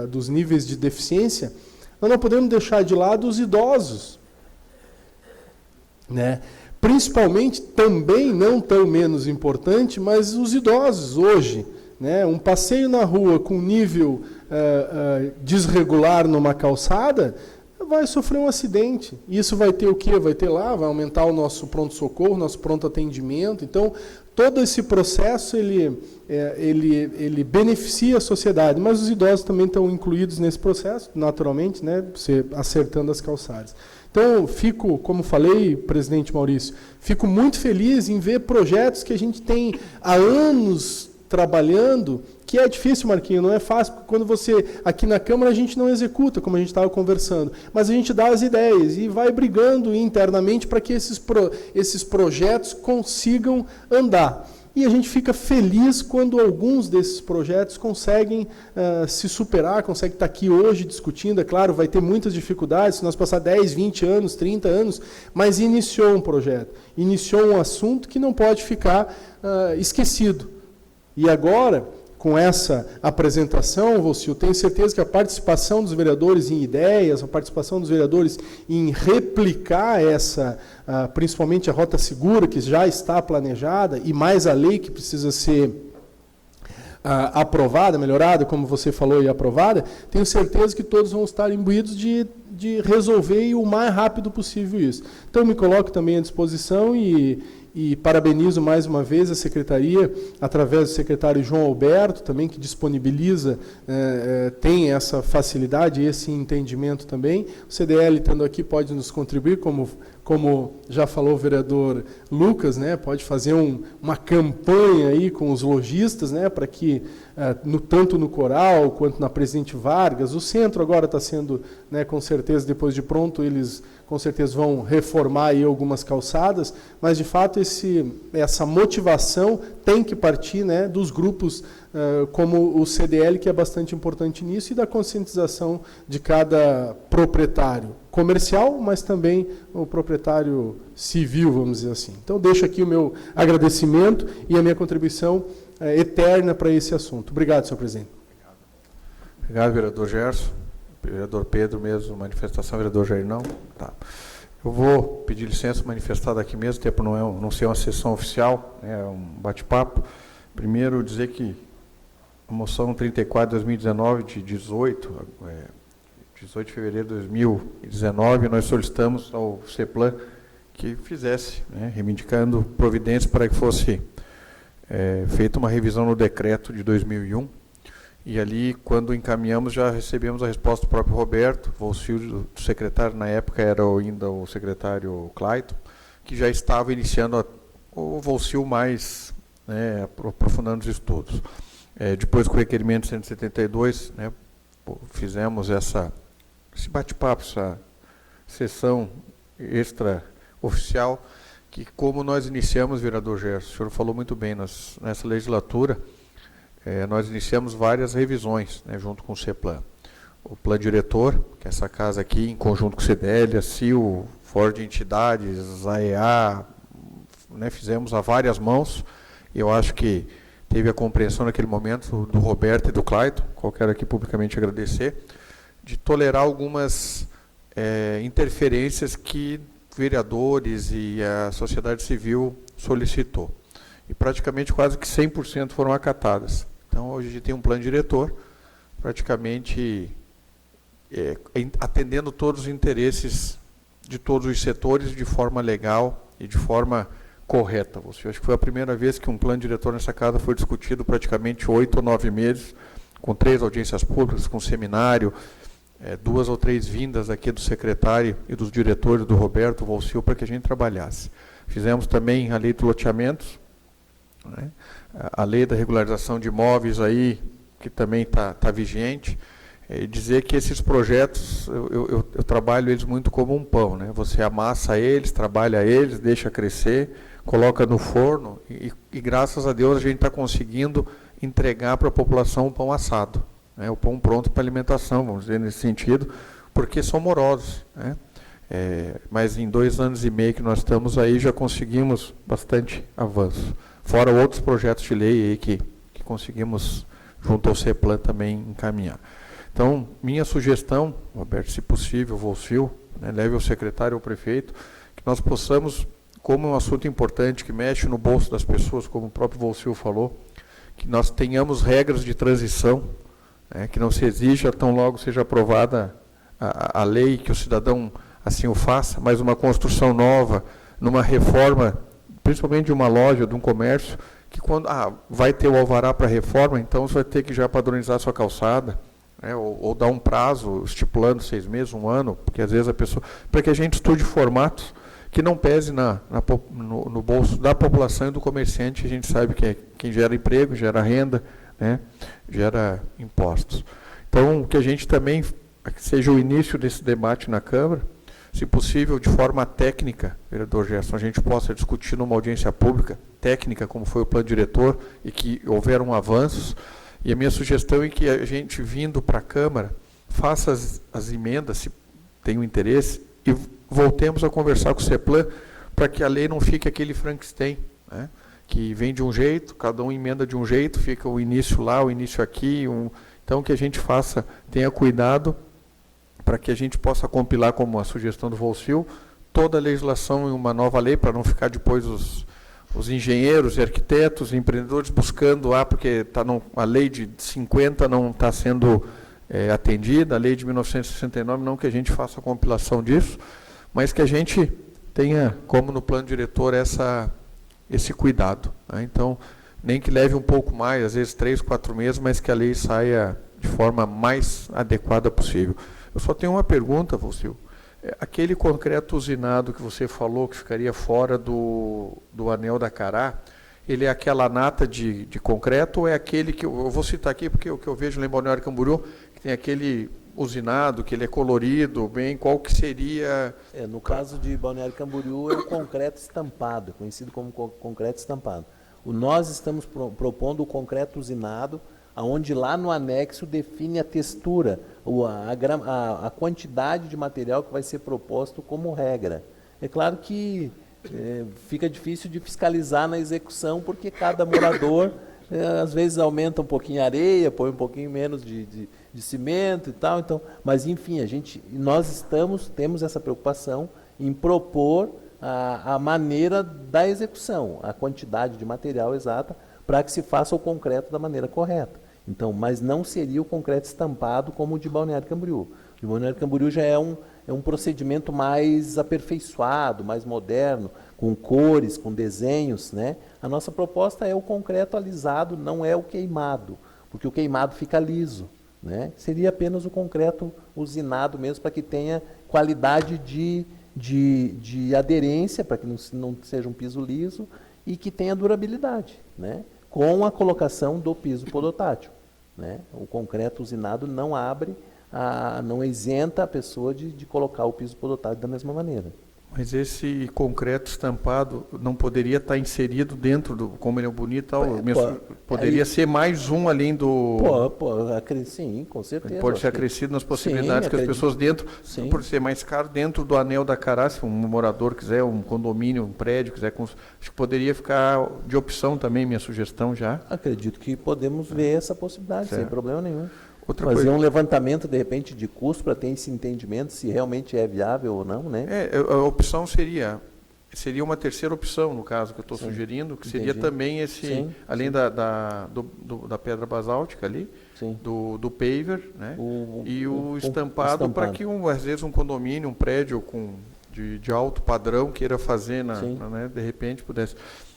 S6: dos níveis de deficiência, nós não podemos deixar de lado os idosos, né? Principalmente, também, não tão menos importante, mas os idosos hoje. Né? Um passeio na rua com nível desregular numa calçada vai sofrer um acidente. Isso vai ter o quê? Vai aumentar o nosso pronto-socorro, nosso pronto atendimento. Então, todo esse processo ele beneficia a sociedade, mas os idosos também estão incluídos nesse processo, naturalmente, né? Você acertando as calçadas. Então, fico, como falei, presidente Maurício, fico muito feliz em ver projetos que a gente tem há anos trabalhando, que é difícil, Marquinhos, não é fácil, porque quando você, aqui na Câmara, a gente não executa, como a gente estava conversando, mas a gente dá as ideias e vai brigando internamente para que esses projetos consigam andar. E a gente fica feliz quando alguns desses projetos conseguem se superar, conseguem estar aqui hoje discutindo. É claro, vai ter muitas dificuldades, se nós passar 10, 20 anos, 30 anos, mas iniciou um projeto, iniciou um assunto que não pode ficar esquecido. E agora, com essa apresentação, Vocil, tenho certeza que a participação dos vereadores em ideias, a participação dos vereadores em replicar principalmente a rota segura, que já está planejada, e mais a lei que precisa ser aprovada, melhorada, como você falou, e aprovada, tenho certeza que todos vão estar imbuídos de resolver o mais rápido possível isso. Então, me coloco também à disposição e parabenizo mais uma vez a Secretaria, através do secretário João Alberto, também, que disponibiliza, tem essa facilidade e esse entendimento também. O CDL, estando aqui, pode nos contribuir, como já falou o vereador Lucas, né, pode fazer uma campanha aí com os lojistas, né, para que, tanto no Coral quanto na Presidente Vargas, o centro agora está sendo, né, com certeza, depois de pronto, eles com certeza vão reformar aí algumas calçadas, mas de fato essa motivação tem que partir, né, dos grupos como o CDL, que é bastante importante nisso, e da conscientização de cada proprietário comercial, mas também o proprietário civil, vamos dizer assim. Então, deixo aqui o meu agradecimento e a minha contribuição eterna para esse assunto. Obrigado, senhor presidente.
S1: Obrigado, vereador Gerson. Vereador Pedro mesmo, manifestação, vereador Jair não? Tá. Eu vou pedir licença manifestar daqui mesmo, tempo não ser uma sessão oficial, é um bate-papo. Primeiro, dizer que a moção 34 de 2019, de 18 de fevereiro de 2019, nós solicitamos ao CEPLAN que fizesse, né, reivindicando providências para que fosse feita uma revisão no decreto de 2001, E ali, quando encaminhamos, já recebemos a resposta do próprio Roberto Volcil, do secretário, na época era ainda o secretário Clayton, que já estava iniciando o Volcil mais, né, aprofundando os estudos. Depois, com o requerimento 172, né, fizemos esse bate-papo, essa sessão extraoficial, que como nós iniciamos, vereador Gerson, o senhor falou muito bem, nessa legislatura, nós iniciamos várias revisões, né, junto com o CEPLAN. O plano diretor, que é essa casa aqui, em conjunto com o CDL, a CIL, Fórum de Entidades, AEA, né, fizemos a várias mãos, e eu acho que teve a compreensão naquele momento do Roberto e do Clayton, qual quero aqui publicamente agradecer, de tolerar algumas interferências que vereadores e a sociedade civil solicitou. E praticamente quase que 100% foram acatadas. Então, hoje a gente tem um plano diretor, praticamente atendendo todos os interesses de todos os setores de forma legal e de forma correta. Eu acho que foi a primeira vez que um plano diretor nessa casa foi discutido praticamente 8 ou 9 meses, com 3 audiências públicas, com seminário, 2 ou 3 vindas aqui do secretário e dos diretores do Roberto Volcil para que a gente trabalhasse. Fizemos também a lei de loteamentos, né? A lei da regularização de imóveis aí, que também está vigente, e dizer que esses projetos, eu trabalho eles muito como um pão, né? Você amassa eles, trabalha eles, deixa crescer, coloca no forno e graças a Deus a gente está conseguindo entregar para a população um pão assado, né? O pão pronto para alimentação, vamos dizer, nesse sentido, porque são morosos, né? Mas em 2 anos e meio que nós estamos aí, já conseguimos bastante avanço. Fora outros projetos de lei aí que conseguimos, junto ao CEPLAN, também encaminhar. Então, minha sugestão, Roberto, se possível, Volcil, né, leve ao secretário ou ao prefeito, que nós possamos, como é um assunto importante, que mexe no bolso das pessoas, como o próprio Volcil falou, que nós tenhamos regras de transição, né, que não se exija tão logo seja aprovada a lei, que o cidadão assim o faça, mas uma construção nova, numa reforma, principalmente de uma loja, de um comércio, que quando vai ter o alvará para reforma, então você vai ter que já padronizar a sua calçada, né, ou dar um prazo, estipulando 6 meses, 1 ano, porque às vezes a pessoa... Para que a gente estude formatos que não pese no bolso da população e do comerciante, a gente sabe que é quem gera emprego, gera renda, né, gera impostos. Então, que a gente também, que seja o início desse debate na Câmara, se possível, de forma técnica, vereador Gerson, a gente possa discutir numa audiência pública, técnica, como foi o plano diretor, e que houveram avanços. E a minha sugestão é que a gente, vindo para a Câmara, faça as emendas, se tem o interesse, e voltemos a conversar com o CEPLAN, para que a lei não fique aquele Frankenstein, né, que vem de um jeito, cada um emenda de um jeito, fica o início lá, o início aqui. Então, que a gente tenha cuidado, para que a gente possa compilar, como a sugestão do Volcil, toda a legislação em uma nova lei, para não ficar depois os engenheiros e arquitetos, empreendedores buscando, porque a lei de 50 não está sendo atendida, a lei de 1969, não que a gente faça a compilação disso, mas que a gente tenha, como no plano diretor, esse cuidado, né? Então, nem que leve um pouco mais, às vezes 3, 4 meses, mas que a lei saia de forma mais adequada possível. Eu só tenho uma pergunta, Volcil. Aquele concreto usinado que você falou que ficaria fora do anel da Cará, ele é aquela nata de concreto ou é aquele que... Eu vou citar aqui porque o que eu vejo lá em Balneário Camboriú, que tem aquele usinado, que ele é colorido, qual que seria...
S4: No caso de Balneário Camboriú, é o concreto estampado, conhecido como concreto estampado. Nós estamos propondo o concreto usinado, onde lá no anexo define a textura, a quantidade de material que vai ser proposto como regra. É claro que fica difícil de fiscalizar na execução, porque cada morador, às vezes, aumenta um pouquinho a areia, põe um pouquinho menos de cimento e tal. Então, mas, enfim, nós temos essa preocupação em propor a maneira da execução, a quantidade de material exata, para que se faça o concreto da maneira correta. Então, mas não seria o concreto estampado como o de Balneário Camboriú. O de Balneário Camboriú já é um procedimento mais aperfeiçoado, mais moderno, com cores, com desenhos, né? A nossa proposta é o concreto alisado, não é o queimado, porque o queimado fica liso, né? Seria apenas o concreto usinado mesmo, para que tenha qualidade de aderência, para que não seja um piso liso e que tenha durabilidade, né? Com a colocação do piso podotátil, né? O concreto usinado não abre, não isenta a pessoa de colocar o piso podotátil da mesma maneira.
S1: Mas esse concreto estampado não poderia estar inserido dentro do, como ele é bonito, poderia ser mais um além do...
S4: Sim, com certeza.
S1: Ele pode ser acrescido nas possibilidades que as pessoas dentro, por ser mais caro, dentro do anel da Cará, se um morador quiser, um condomínio, um prédio, quiser, acho que poderia ficar de opção também, minha sugestão já.
S4: Acredito que podemos ver essa possibilidade, sem problema nenhum.
S1: Fazer
S4: um levantamento, de repente, de custo para ter esse entendimento se realmente é viável ou não, né?
S1: A opção seria uma terceira opção, no caso, que eu estou sugerindo, que seria também esse, além da pedra basáltica ali, do paver, né? E o estampado para que, às vezes, um condomínio, um prédio de alto padrão queira fazer, né, de repente pudesse.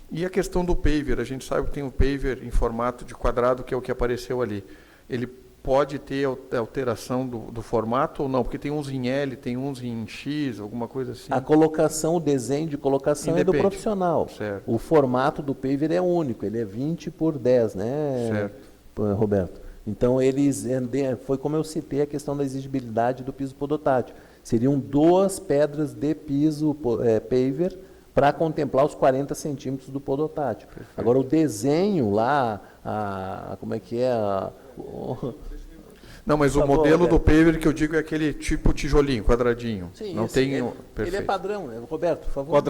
S1: E a questão do paver, a gente sabe que tem o paver em formato de quadrado, que é o que apareceu ali. Ele pode ter alteração do formato ou não? Porque tem uns em L, tem uns em X, alguma coisa assim.
S4: A colocação, o desenho de colocação é do profissional.
S1: Certo.
S4: O formato do paver é único, ele é 20 por 10, né, certo, Roberto? Então, foi como eu citei a questão da exigibilidade do piso podotátil. Seriam 2 pedras de piso paver para contemplar os 40 centímetros do podotátil. Perfeito. Agora, o desenho lá, como é que é?
S1: Não, mas o modelo do paver que eu digo é aquele tipo tijolinho, quadradinho.
S4: Sim,
S1: não tem.
S4: Ele é padrão, né? Roberto, por favor.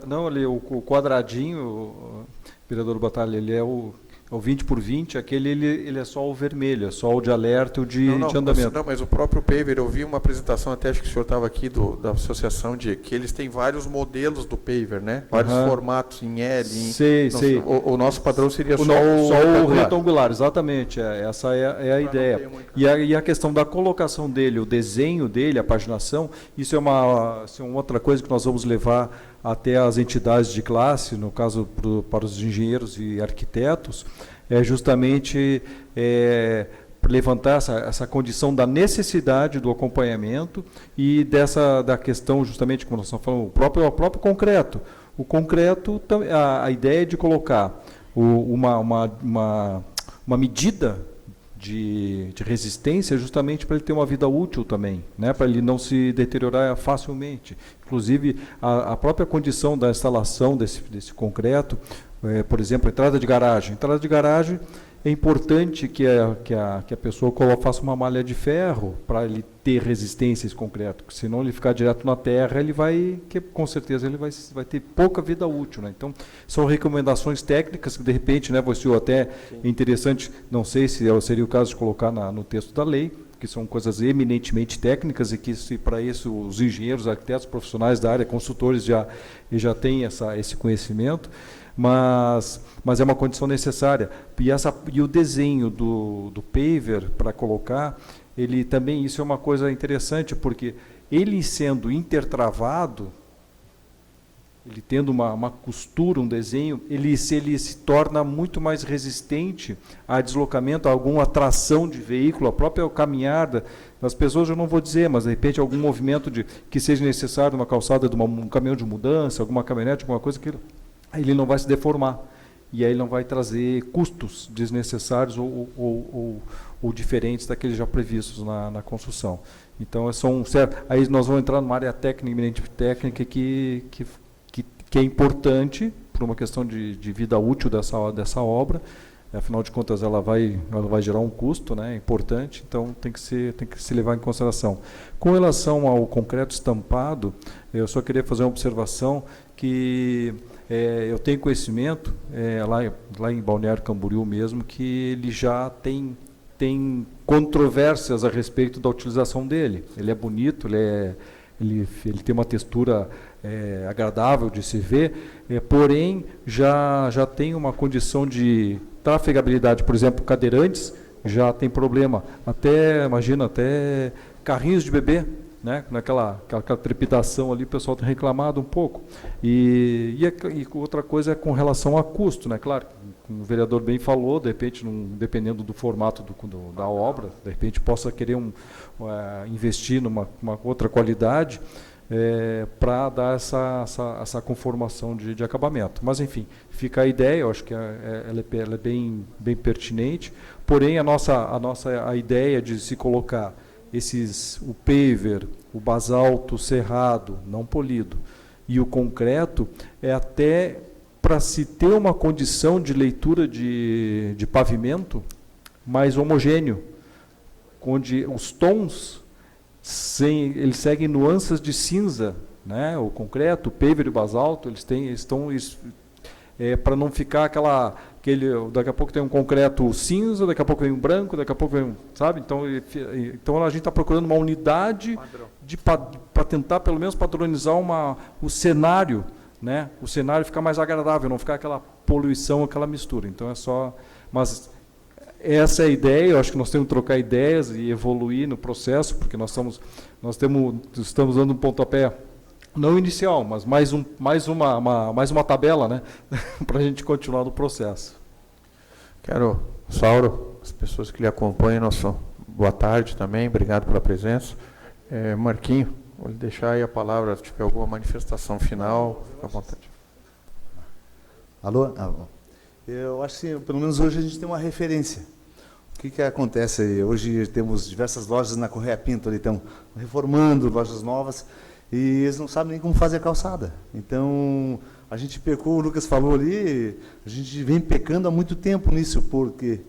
S2: Não, ali o quadradinho, vereador Batalha, ele é o 20 por 20, aquele ele é só o vermelho, é só o de alerta e o de andamento.
S1: Não, mas o próprio paver, eu vi uma apresentação, até acho que o senhor estava aqui da associação, que eles têm vários modelos do paver, né? Vários formatos em L.
S2: Sei.
S1: O nosso padrão seria só
S2: o retangular, exatamente. Essa é a ideia. E a questão da colocação dele, o desenho dele, a paginação, isso é uma outra coisa que nós vamos levar até as entidades de classe, no caso para os engenheiros e arquitetos, é justamente levantar essa condição da necessidade do acompanhamento e da questão, justamente, como nós estamos falando, o próprio concreto. O concreto, a ideia de colocar uma medida de resistência justamente para ele ter uma vida útil também, né? Para ele não se deteriorar facilmente. Inclusive, a própria condição da instalação desse concreto, por exemplo, entrada de garagem. Entrada de garagem é importante que a pessoa faça uma malha de ferro para ele ter resistência a esse concreto, porque senão ele ficar direto na terra, com certeza ele vai ter pouca vida útil, né? Então, são recomendações técnicas que, de repente, né, você até é interessante, não sei se seria o caso de colocar no texto da lei, que são coisas eminentemente técnicas e que, para isso, os engenheiros, arquitetos, profissionais da área, consultores já têm esse conhecimento, mas é uma condição necessária. E o desenho do paver, para colocar, ele também, isso é uma coisa interessante, porque ele sendo intertravado, ele tendo uma costura, um desenho, ele se torna muito mais resistente a deslocamento, a alguma tração de veículo, a própria caminhada das pessoas, eu não vou dizer, mas de repente algum movimento que seja necessário, uma calçada de um caminhão de mudança, alguma caminhonete, alguma coisa que ele não vai se deformar. E aí ele não vai trazer custos desnecessários ou diferentes daqueles já previstos na construção. Então, aí nós vamos entrar numa área técnica que é importante por uma questão de vida útil dessa obra. Afinal de contas, ela vai gerar um custo, né, importante, então tem que se levar em consideração. Com relação ao concreto estampado, eu só queria fazer uma observação que eu tenho conhecimento, lá em Balneário Camboriú mesmo, que ele já tem controvérsias a respeito da utilização dele. Ele é bonito, ele tem uma textura agradável de se ver, porém já tem uma condição de trafegabilidade. Por exemplo, cadeirantes já tem problema. Até carrinhos de bebê né, naquela trepidação ali, o pessoal tem reclamado um pouco. E outra coisa é com relação a custo, né? Claro, como o vereador bem falou, de repente, dependendo do formato da obra, de repente possa querer investir numa outra qualidade para dar essa conformação de acabamento. Mas, enfim, fica a ideia, eu acho que ela é bem pertinente, porém a ideia de se colocar o paver, o basalto cerrado, não polido, e o concreto, é até para se ter uma condição de leitura de pavimento mais homogêneo, onde os tons eles seguem nuances de cinza, né? O concreto, o paver e o basalto, para não ficar daqui a pouco tem um concreto cinza, daqui a pouco vem um branco, daqui a pouco vem sabe? Então a gente está procurando uma unidade para tentar pelo menos padronizar o cenário, né? O cenário ficar mais agradável, não ficar aquela poluição, aquela mistura. Então mas essa é a ideia. Eu acho que nós temos que trocar ideias e evoluir no processo, porque nós estamos dando um pontapé não inicial, mas mais uma tabela, né, para a gente continuar no processo.
S1: Sauro, as pessoas que lhe acompanham, boa tarde também, obrigado pela presença. Marquinho, vou lhe deixar aí a palavra, se tiver alguma manifestação final, fica à vontade.
S3: Alô? Eu acho que, pelo menos hoje, a gente tem uma referência. O que acontece aí? Hoje temos diversas lojas na Correia Pinto, ali estão reformando, lojas novas, e eles não sabem nem como fazer a calçada. Então, a gente pecou, o Lucas falou ali, a gente vem pecando há muito tempo nisso, porque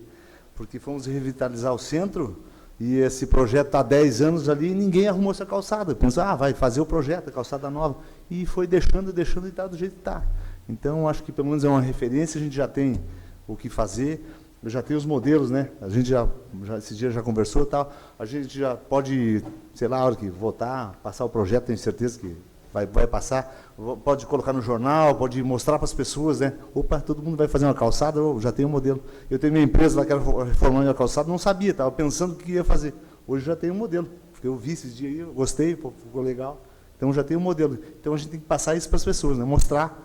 S3: fomos revitalizar o centro, e esse projeto está há 10 anos ali, e ninguém arrumou essa calçada. Pensou, vai fazer o projeto, a calçada nova, e foi deixando e está do jeito que está. Então, acho que pelo menos é uma referência, a gente já tem o que fazer. Eu já tenho os modelos, né? A gente já esse dia já conversou e tal. A gente já pode, sei lá, a hora que votar, passar o projeto, tenho certeza que vai passar. Pode colocar no jornal, pode mostrar para as pessoas, né? Opa, todo mundo vai fazer uma calçada, eu já tenho um modelo. Eu tenho minha empresa lá que era reformando a calçada, não sabia, estava pensando o que ia fazer. Hoje já tenho um modelo, porque eu vi esses dias aí, eu gostei, ficou legal. Então já tenho um modelo. Então a gente tem que passar isso para as pessoas, né? Mostrar,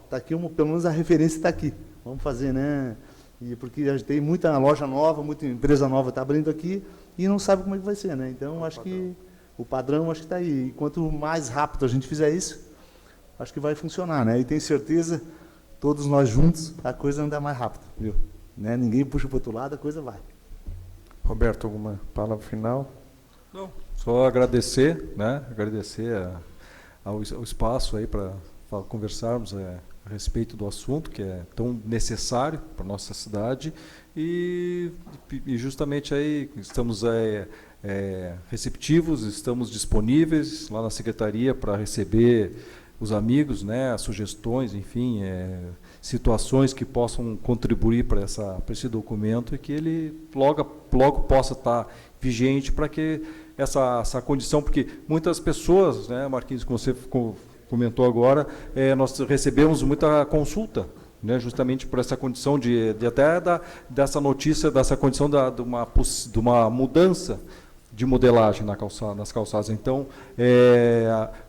S3: está aqui, pelo menos a referência está aqui. Vamos fazer, né? E porque a gente tem muita loja nova, muita empresa nova está abrindo aqui e não sabe como é que vai ser, né? Então, acho que o padrão está aí. E quanto mais rápido a gente fizer isso, acho que vai funcionar, né? E tenho certeza, todos nós juntos, a coisa anda mais rápido, viu? Né? Ninguém puxa para o outro lado, a coisa vai.
S1: Roberto, alguma palavra final?
S2: Não, só agradecer, né? Agradecer ao espaço aí para conversarmos a respeito do assunto que é tão necessário para a nossa cidade e justamente aí estamos receptivos, estamos disponíveis lá na secretaria para receber os amigos, né, as sugestões, enfim, situações que possam contribuir para esse documento e que ele logo possa estar vigente para que essa condição, porque muitas pessoas, né, Marquinhos, como você comentou agora, nós recebemos muita consulta, né, justamente por essa condição dessa notícia, dessa condição de uma mudança de modelagem nas calçadas. Então,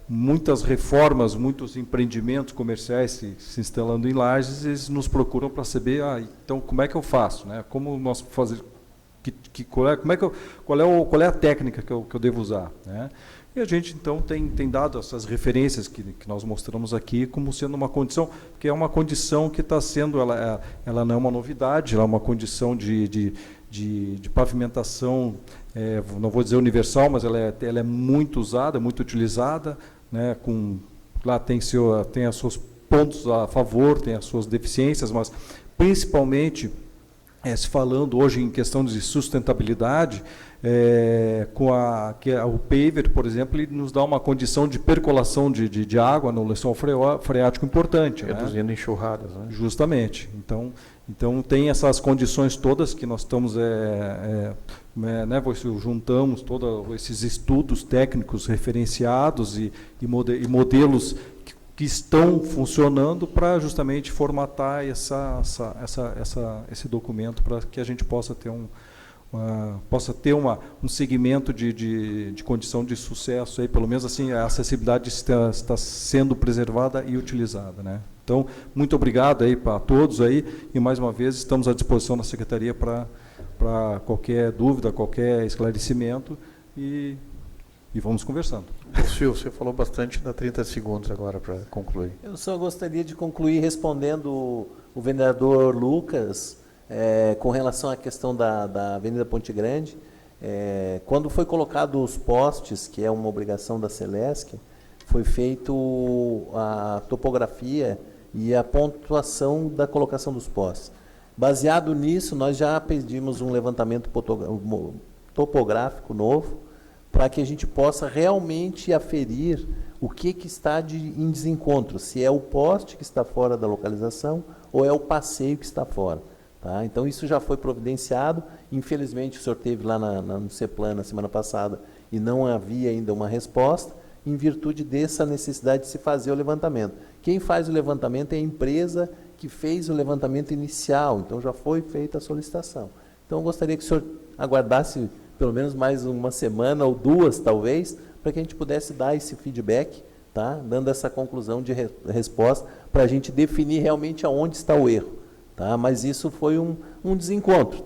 S2: muitas reformas, muitos empreendimentos comerciais se instalando em Lages, eles nos procuram para saber, então, como é que eu faço, né? Como nós fazer, qual é a técnica que eu devo usar, né? E a gente, então, tem dado essas referências que nós mostramos aqui como sendo uma condição, que é uma condição que está sendo, ela não é uma novidade, ela é uma condição de pavimentação, não vou dizer universal, mas ela é muito usada, muito utilizada, né, lá tem os seus pontos a favor, tem as suas deficiências, mas principalmente, se falando hoje em questão de sustentabilidade, o paver, por exemplo, ele nos dá uma condição de percolação de água no lençol freático importante.
S1: Reduzindo,
S2: né?
S1: Enxurradas. Né?
S2: Justamente. Então, tem essas condições todas que nós estamos, juntamos todos esses estudos técnicos referenciados e modelos que estão funcionando para justamente formatar esse documento para que a gente possa ter possa ter um segmento de condição de sucesso, aí, pelo menos assim, a acessibilidade está sendo preservada e utilizada, né? Então, muito obrigado aí para todos aí, e mais uma vez estamos à disposição da Secretaria para qualquer dúvida, qualquer esclarecimento, e vamos conversando.
S1: Silvio, você falou bastante, dá 30 segundos agora para concluir.
S4: Eu só gostaria de concluir respondendo o vereador Lucas, com relação à questão da Avenida Ponte Grande. Quando foi colocado os postes, que é uma obrigação da Celesc, foi feito a topografia e a pontuação da colocação dos postes. Baseado nisso, nós já pedimos um levantamento topográfico novo, para que a gente possa realmente aferir o que está em desencontro, se é o poste que está fora da localização ou é o passeio que está fora. Tá? Então, isso já foi providenciado. Infelizmente, o senhor esteve lá no CEPLAN na semana passada e não havia ainda uma resposta, em virtude dessa necessidade de se fazer o levantamento. Quem faz o levantamento é a empresa que fez o levantamento inicial, então já foi feita a solicitação. Então, eu gostaria que o senhor aguardasse pelo menos mais uma semana ou duas, talvez, para que a gente pudesse dar esse feedback, tá? Dando essa conclusão de resposta, para a gente definir realmente aonde está o erro. Tá? Mas isso foi um desencontro.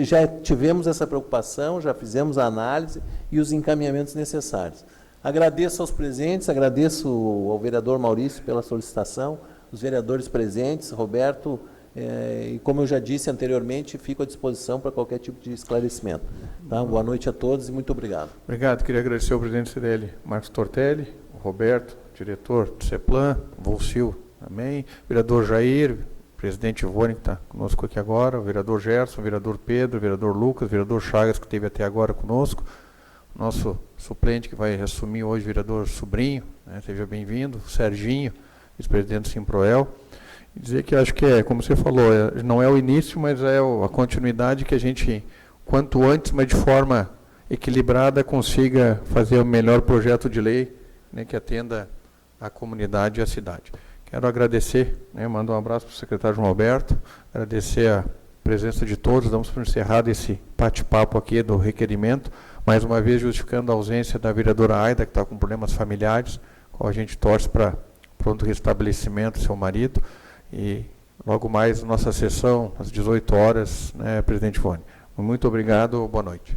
S4: Já tivemos essa preocupação, já fizemos a análise e os encaminhamentos necessários. Agradeço aos presentes, agradeço ao vereador Maurício pela solicitação, os vereadores presentes, Roberto, e como eu já disse anteriormente, fico à disposição para qualquer tipo de esclarecimento. Tá? Boa noite a todos e muito obrigado.
S1: Obrigado. Queria agradecer ao presidente do CDL, Marcos Tortelli, o Roberto, diretor do CEPLAN, o Volcil também, o vereador Jair, presidente Ivone, que está conosco aqui agora, o vereador Gerson, o vereador Pedro, o vereador Lucas, o vereador Chagas, que esteve até agora conosco, o nosso suplente que vai assumir hoje, o vereador Sobrinho, né, seja bem-vindo, o Serginho, vice-presidente do Simproel. E dizer que acho que como você falou, não é o início, mas é a continuidade, que a gente, quanto antes, mas de forma equilibrada, consiga fazer o melhor projeto de lei, né, que atenda a comunidade e a cidade. Quero agradecer, né, mandar um abraço para o secretário João Alberto, agradecer a presença de todos, damos por encerrado esse bate-papo aqui do requerimento, mais uma vez justificando a ausência da vereadora Aida, que está com problemas familiares, qual a gente torce para pronto restabelecimento do seu marido, e logo mais nossa sessão, às 18 horas, né, presidente Ivone. Muito obrigado, boa noite.